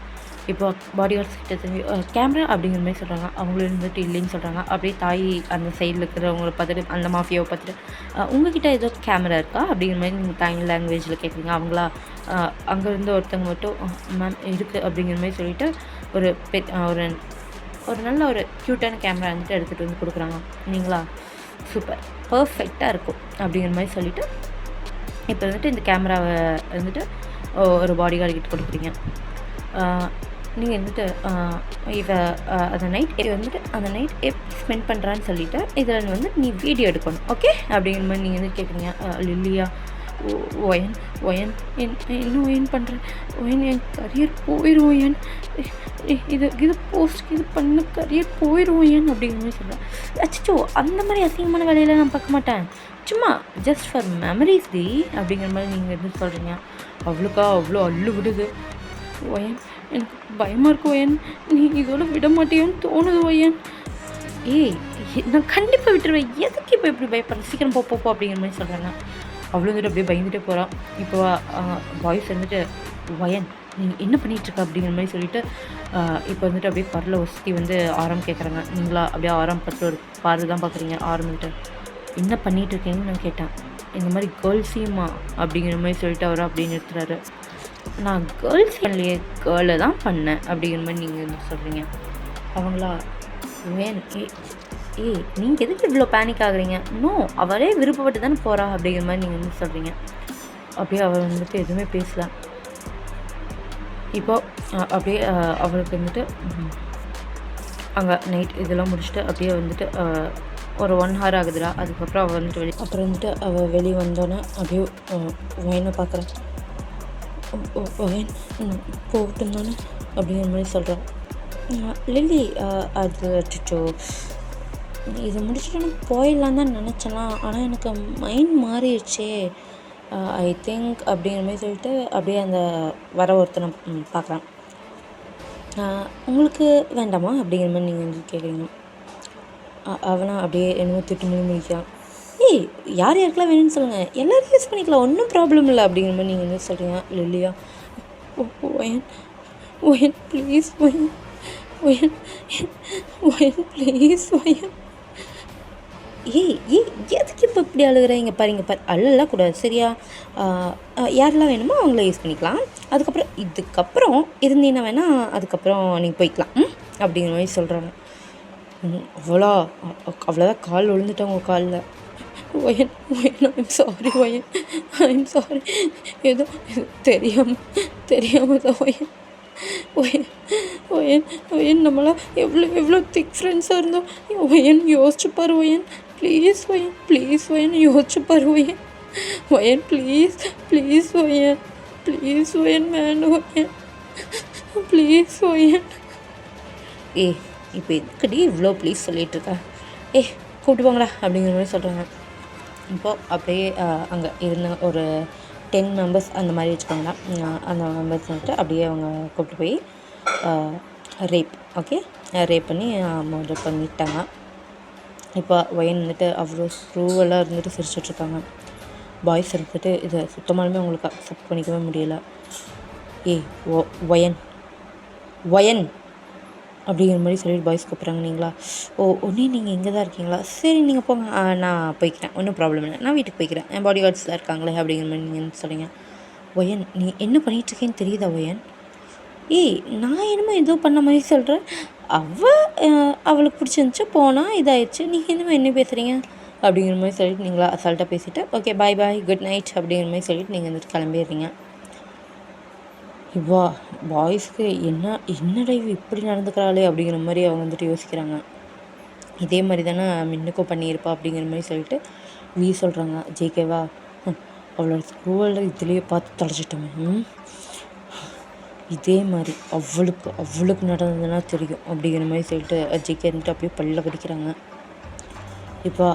இப்போ பாடி கார்ட்ஸ் கிட்ட திரும்பி கேமரா அப்படிங்கிற மாதிரி சொல்கிறாங்க. அவங்களும் இருந்துட்டு இல்லைன்னு சொல்கிறாங்க. அப்படியே தாய் அந்த சைடில் இருக்கிறவங்கள பார்த்துட்டு அந்த மாஃபியாவை பார்த்துட்டு உங்ககிட்ட ஏதோ கேமரா இருக்கா அப்படிங்கிற மாதிரி நீங்கள் தாய் லாங்குவேஜில் கேட்குறீங்க. அவங்களா அங்கேருந்து ஒருத்தவங்க மட்டும் மேம் இருக்குது அப்படிங்கிற மாதிரி சொல்லிவிட்டு ஒரு ஒரு ஒரு நல்ல ஒரு க்யூட்டான கேமரா வந்துட்டு எடுத்துகிட்டு வந்து கொடுக்குறாங்க. நீங்களா சூப்பர் பர்ஃபெக்டாக இருக்கும் அப்படிங்கிற மாதிரி சொல்லிவிட்டு இப்போ வந்துட்டு இந்த கேமராவை வந்துட்டு ஒரு பாடி கார்டு கிட்ட கொடுக்குறீங்க. நீங்கள் வந்துட்டு அந்த நைட் வந்துட்டு அந்த நைட் எப்படி ஸ்பெண்ட் பண்ணுறான்னு சொல்லிவிட்டு இதில் வந்து நீ வீடியோ எடுக்கணும் ஓகே அப்படிங்கிற மாதிரி நீங்கள் வந்து கேட்குறீங்க. லில்லியா ஒயன் ஒயன் என்ன ஒயன் பண்ணுறேன் ஒயன், என் கரியர் போயிடும் ஒயன், இது போஸ்ட் இது பண்ண கரியர் போயிடும் ஒயன் அப்படிங்கிற மாதிரி சொல்கிறேன். அச்சோ அந்த மாதிரி அசிங்கமான வேலையெல்லாம் நான் பார்க்க மாட்டேன், சும்மா ஜஸ்ட் ஃபார் மெமரிஸ் தி அப்படிங்கிற மாதிரி நீங்கள் எது சொல்கிறீங்க. அவளுக்கா அவ்வளோ அள்ளு விடுது. ஒயன் எனக்கு பயமாக இருக்கும் ஒயன், நீ இதோட விட மாட்டேன்னு தோணுது ஒயன். ஏய் நான் கண்டிப்பாக விட்டுருவேன், எதுக்கு இப்போ எப்படி பயப்படுறேன், சீக்கிரம் போ அப்படிங்கிற மாதிரி சொல்கிறாங்க. அவ்வளோ வந்துட்டு அப்படியே பயந்துகிட்டே போகிறான். இப்போ பாய்ஸ் வந்துட்டு ஒயன் நீங்கள் என்ன பண்ணிகிட்ருக்க அப்படிங்கிற மாதிரி சொல்லிவிட்டு இப்போ வந்துட்டு அப்படியே பரல வசதி வந்து ஆரம் கேட்குறாங்க. நீங்களா அப்படியே ஆரம் பார்த்து ஒரு பார்வை தான் பார்க்குறீங்க. ஆரம் வந்துட்டு என்ன பண்ணிகிட்ருக்கீங்கன்னு நான் கேட்டேன். இந்த மாதிரி கேர்ள்ஸையுமா அப்படிங்கிற மாதிரி சொல்லிட்டு அவர் அப்படியே நிறுத்துறாரு. நான் கேர்ள்ஸ் இல்லையே கேர்ளை தான் பண்ணேன் அப்படிங்கிற மாதிரி நீங்கள் வந்து சொல்கிறீங்க. அவங்களா வேணும் ஏய் நீங்கள் எதுக்கு இவ்வளோ பேனிக் ஆகுறீங்க, நோ அவரே விருப்பப்பட்டு தானே போகிறா அப்படிங்கிற மாதிரி நீங்கள் வந்து சொல்கிறீங்க. அப்படியே அவர் வந்துட்டு எதுவுமே பேசல. இப்போது அப்படியே அவருக்கு வந்துட்டு அங்கே நைட் இதெல்லாம் முடிச்சுட்டு அப்படியே வந்துட்டு ஒரு 1 hour ஆகுதுடா. அதுக்கப்புறம் அவள் வந்துட்டு அப்புறம் வந்துட்டு அவள் வெளியே வந்தோன்னே அப்படியே ஒயனை பார்க்குறேன். ஒயன் போகட்டும் தானே அப்படிங்கிற மாதிரி சொல்கிறான். லில்லி அது அச்சோ இதை முடிச்சுட்டு நான் போயிடலாம் தான் நினச்சேன்னா, ஆனால் எனக்கு மைண்ட் மாறிடுச்சே ஐ திங்க் அப்படிங்கிற மாதிரி சொல்லிட்டு அப்படியே அந்த வர ஒருத்தனை பார்க்குறேன். உங்களுக்கு வேண்டாமா அப்படிங்கிற மாதிரி நீங்கள் வந்து கேட்குறீங்க. அவனா அப்படியே என்னமோ திட்டு முடிக்கிறான். ஏய் யார் யாருக்கெல்லாம் வேணும்னு சொல்லுங்கள், எல்லோரும் யூஸ் பண்ணிக்கலாம், ஒன்றும் ப்ராப்ளம் இல்லை அப்படிங்கிற மாதிரி நீங்கள் வந்து சொல்கிறீங்க. லில்லியா one one please one one one please one. ஏய் எதுக்கு இப்போ இப்படி அழுகுறீங்க பாருங்க அழலாம் கூடாது சரியா? யாரெல்லாம் வேணுமோ அவங்கள யூஸ் பண்ணிக்கலாம். இதுக்கப்புறம் இருந்தீங்கன்னா வேணால் அதுக்கப்புறம் நீங்கள் போய்க்கலாம் அப்படிங்கிற மாதிரி சொல்கிறாங்க. அவ்வளோதான் கால் விழுந்துட்டேன் உங்கள் காலில். Wine I'm sorry wine, I'm sorry, ஏதோ தெரியாமல் தான் ஒயன் ஒயன் ஒயன் நம்மளாம் எவ்வளோ திக் ஃப்ரெண்ட்ஸாக இருந்தோம். ஒயன் யோசிச்சு பாரு ஒயன் ப்ளீஸ் ஒயன் யோசிச்சு பாரு ஒயன் ப்ளீஸ் ஒயன் வேணும் ஒயன் ப்ளீஸ் ஒயன். இப்போ எதுக்கடி இவ்வளோ ப்ளீஸ் சொல்லிகிட்ருக்கா? கூப்பிட்டு போங்களா அப்படிங்கிற மாதிரி சொல்கிறாங்க. இப்போது அப்படியே அங்கே இருந்த ஒரு 10 members அந்த மாதிரி வச்சுக்கோங்களா. அந்த மெம்பர்ஸ் வந்துட்டு அப்படியே அவங்க கூப்பிட்டு போய் ரேப் பண்ணி மர்டர் பண்ணிட்டாங்க. இப்போ ஒயன் வந்துட்டு அவ்வளோ ப்ரூவெல்லாம் இருந்துட்டு சிரிச்சிட்ருக்காங்க. பாய்ஸ் இருந்துட்டு இதை சுத்தமாலுமே அவங்களுக்கு அக்செப்ட் பண்ணிக்கவே முடியல. ஏய் ஒயன் ஒயன் அப்படிங்கிற மாதிரி சொல்லிட்டு பாய்ஸ் கூப்பிட்றாங்க. நீங்களா? ஒன்றே நீங்கள் இங்கே தான் இருக்கீங்களா? சரி நீங்கள் போங்க, நான் போய்க்கிறேன், ஒன்றும் ப்ராப்ளம் இல்லை, நான் வீட்டுக்கு போய்க்கிறேன், என் பாடி கார்ட்ஸ்லாம் இருக்காங்களே அப்படிங்கிற மாதிரி நீங்கள் சொல்கிறீங்க. ஒயன் நீ என்ன பண்ணிகிட்ருக்கேன்னு தெரியுதா ஒயன்? ஏய் நான் என்னமோ ஏதோ பண்ண மாதிரி சொல்கிறேன், அவளுக்கு பிடிச்சிருந்துச்சி போனால் இதாகிடுச்சு, நீங்கள் என்னமோ என்ன பேசுகிறீங்க அப்படிங்கிற மாதிரி சொல்லிட்டு நீங்களா அசால்ட்டாக பேசிவிட்டு okay bye bye good night அப்படிங்கிற மாதிரி சொல்லிவிட்டு நீங்கள் வந்துட்டு கிளம்பிடுறீங்க. இவ்வா பாய்ஸ்க்கு என்னடா இப்படி நடந்துக்கிறாளே அப்படிங்கிற மாதிரி அவங்க வந்துட்டு யோசிக்கிறாங்க. இதே மாதிரி தானே மின்னுக்கும் பண்ணியிருப்பா அப்படிங்கிற மாதிரி சொல்லிட்டு சொல்கிறாங்க. ஜேகேவா அவளோட ஸ்கூலில் இதுலேயே பார்த்து தொலைச்சிட்டோமே, இதே மாதிரி அவளுக்கு நடந்ததுன்னா தெரியும் அப்படிங்கிற மாதிரி சொல்லிட்டு ஜேகே இருந்துட்டு அப்படியே பல்ல கடிக்கிறாங்க. இப்போ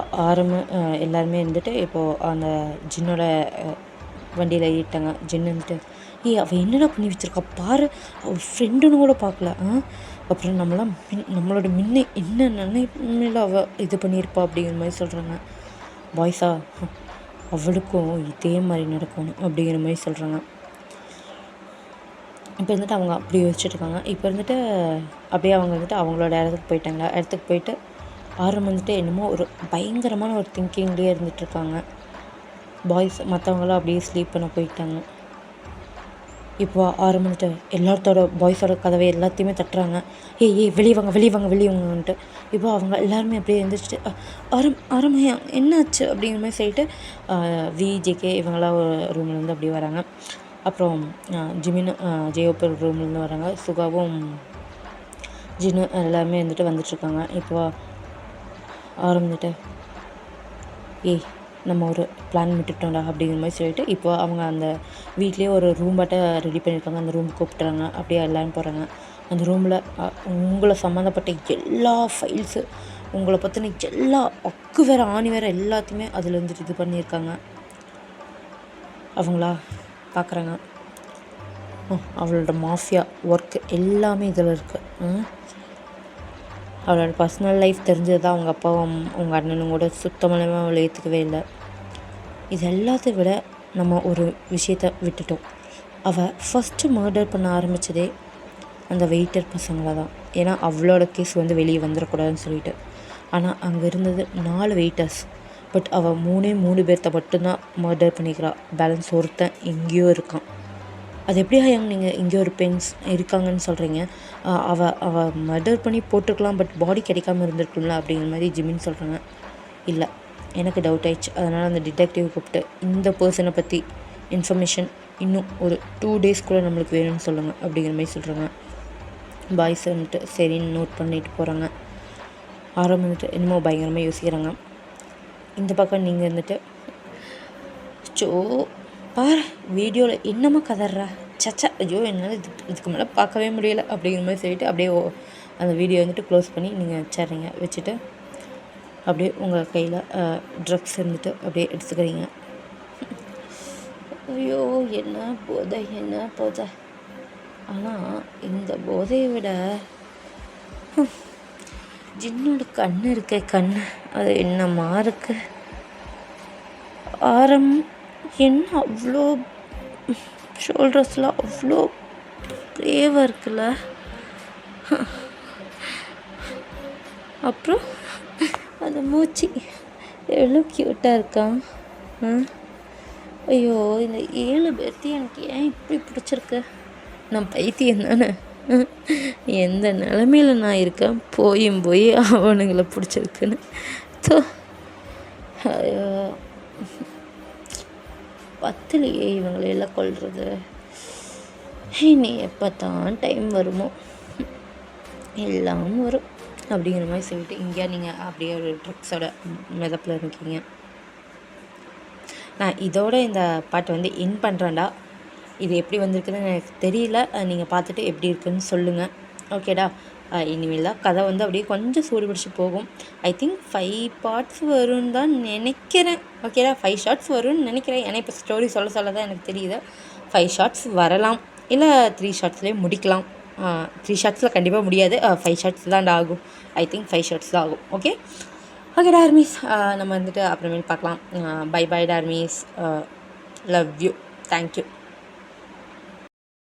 எல்லாருமே இருந்துட்டு இப்போது அந்த ஜின்னோட வண்டியில் ஏறிட்டாங்க. ஜின்னு வந்துட்டு அவள் என்னடா பண்ணி வச்சுருக்கா பாரு, அவள் ஃப்ரெண்டுன்னு கூட பார்க்கல, அப்புறம் நம்மளோட முன்ன என்ன நினைமையில் அவள் இது பண்ணியிருப்பா அப்படிங்கிற மாதிரி சொல்கிறாங்க. பாய்ஸா அவளுக்கும் இதே மாதிரி நடக்கணும் அப்படிங்கிற மாதிரி சொல்கிறாங்க. இப்போ இருந்துட்டு அவங்க அப்படி யோசிச்சுட்ருக்காங்க. இப்போ இருந்துட்டு அப்படியே அவங்க வந்துட்டு அவங்களோட இடத்துக்கு போயிட்டு வந்துட்டு என்னமோ ஒரு பயங்கரமான ஒரு திங்கிங்லேயே இருந்துகிட்ருக்காங்க. பாய்ஸ் மற்றவங்களாம் அப்படியே ஸ்லீப் பண்ண போயிட்டாங்க. இப்போ வந்துட்டு எல்லாத்தோட பாய்ஸோட கதவை எல்லாத்தையுமே தட்டுறாங்க. ஏய் வெளியே வாங்கன்ட்டு. இப்போ அவங்க எல்லாருமே அப்படியே எழுந்திரிச்சிட்டு ஆரம்பையா என்னாச்சு அப்படிங்கிற மாதிரி சொல்லிட்டு ஜேகே இவங்களாம் ஒரு ரூம்லேருந்து அப்படியே வராங்க. அப்புறம் ஜிமின் ஜெயோப்பர் ரூம்லேருந்து வராங்க. சுகாவும் ஜின்னு எல்லாருமே வந்துட்டுருக்காங்க. இப்போ வந்துட்டு நம்ம ஒரு பிளான் விட்டுட்டோம்டா அப்படிங்கிற மாதிரி சொல்லிட்டு இப்போ அவங்க அந்த வீட்லேயே ஒரு ரூம் ரெடி பண்ணியிருக்காங்க. அந்த ரூம் கூப்பிட்றாங்க. அப்படியே எல்லோரும் போகிறாங்க. அந்த ரூமில் உங்களை சம்மந்தப்பட்ட எல்லா ஃபைல்ஸு, உங்களை பற்றின எல்லா வேறு ஆணி வேறு எல்லாத்தையுமே அதில் வந்துட்டு இது பண்ணியிருக்காங்க. அவங்களா பார்க்குறாங்க. அவளோட மாஃபியா ஒர்க்கு எல்லாமே இதில் இருக்குது. அவளோட பர்சனல் லைஃப் தெரிஞ்சது தான் அவங்க அப்பாவும் அவங்க அண்ணனும் கூட சுத்தமாக அவளை ஏற்றுக்கவே இல்லை. இது எல்லாத்தையும் விட நம்ம ஒரு விஷயத்த விட்டுட்டோம். அவள் ஃபஸ்ட்டு மர்டர் பண்ண ஆரம்பித்ததே அந்த வெயிட்டர் பசங்களை தான். ஏன்னா அவளோட கேஸ் வெளியே வந்துடக்கூடாதுன்னு சொல்லிட்டு. ஆனால் அங்கே இருந்தது 4 வெயிட்டர்ஸ். பட் அவள் 3 பேர்த்த மட்டும்தான் மர்டர் பண்ணிக்கிறா. பேலன்ஸ் ஒருத்தன் எங்கேயோ இருக்கான். அது எப்படி நீங்கள் இங்கே ஒரு பெண்ஸ் இருக்காங்கன்னு சொல்கிறீங்க? அவள் மர்டர் பண்ணி போட்டிருக்கலாம், பட் பாடி கிடைக்காம இருந்திருக்கும்ல அப்படிங்கிற மாதிரி ஜிமின்னு சொல்கிறாங்க. இல்லை, எனக்கு டவுட் ஆயிடுச்சு, அதனால் அந்த டிடெக்டிவ் கூப்பிட்டு இந்த பர்சனை பற்றி இன்ஃபர்மேஷன் இன்னும் ஒரு 2 டேஸ்க்குள்ளே நம்மளுக்கு வேணும்னு சொல்லுங்கள் அப்படிங்கிற மாதிரி சொல்கிறாங்க. பாய்ஸ் வந்துட்டு சரின்னு நோட் பண்ணிட்டு போகிறாங்க. வந்துட்டு என்னமோ பயங்கரமாக யோசிக்கிறாங்க. இந்த பக்கம் நீங்கள் வந்துட்டு பாரு வீடியோவில் என்னமோ கதறா சச்சா, ஐயோ என்னால் இதுக்கு மேலே பார்க்கவே முடியலை அப்படிங்கிற மாதிரி சொல்லிட்டு அப்படியே அந்த வீடியோ வந்துட்டு க்ளோஸ் பண்ணி நீங்கள் வச்சிட்றீங்க. வச்சுட்டு அப்படியே உங்கள் கையில் ட்ரக்ஸ் இருந்துட்டு அப்படியே எடுத்துக்கிறீங்க. ஐயோ என்ன போதை. ஆனால் இந்த போதையை விட ஜின்னோட கண்ணு அது என்னமா இருக்கு. என்ன அவ்வளோ ஷோல்டர்ஸ்லாம் அவ்வளோ பிரேவாக இருக்குல்ல. அப்புறம் அந்த மூச்சு எவ்வளோ க்யூட்டாக இருக்கான். ஐயோ இந்த 7 பேர்த்தையும் எனக்கு ஏன் இப்படி பிடிச்சிருக்கு? நான் பைத்தியம் தானே. எந்த நிலமையில் நான் இருக்கேன், போய் அவனுங்களை பிடிச்சிருக்குன்னு. ஐயோ பத்துலையே இவங்களையெல்லாம் கொள்வது. இனி எப்போ தான் டைம் வருமோ எல்லாம் வரும் அப்படிங்கிற மாதிரி சொல்லிட்டு இங்கேயா நீங்கள் அப்படியே ஒரு ட்ரக்ஸோட மிதப்பில் இருக்கீங்க. நான் இதோட இந்த பாட்டை என் பண்ணுறேன்டா. இது எப்படி வந்திருக்குதுன்னு எனக்கு தெரியல. நீங்கள் பார்த்துட்டு எப்படி இருக்குதுன்னு சொல்லுங்கள். ஓகேடா. இனிமேல் தான் கதை அப்படியே கொஞ்சம் சூடு பிடிச்சி போகும். ஐ திங்க் 5 பார்ட்ஸ் வரும்னு தான் நினைக்கிறேன். ஓகேடா, 5 ஷார்ட்ஸ் வரும்னு நினைக்கிறேன். ஏன்னா இப்போ ஸ்டோரி சொல்ல தான் எனக்கு தெரியுது. 5 ஷார்ட்ஸ் வரலாம், இல்லை 3 ஷார்ட்ஸ்லேயே முடிக்கலாம். 3 ஷார்ட்ஸில் கண்டிப்பாக முடியாது. 5 ஷார்ட்ஸ் தான் ஆகும். ஐ திங்க் 5 ஷார்ட்ஸ் தான் ஆகும். ஓகே, ஓகே டார்மிஸ், நம்ம வந்துட்டு அப்புறமேல் பார்க்கலாம். பை பை டார்மிஸ், லவ் யூ, தேங்க்யூ.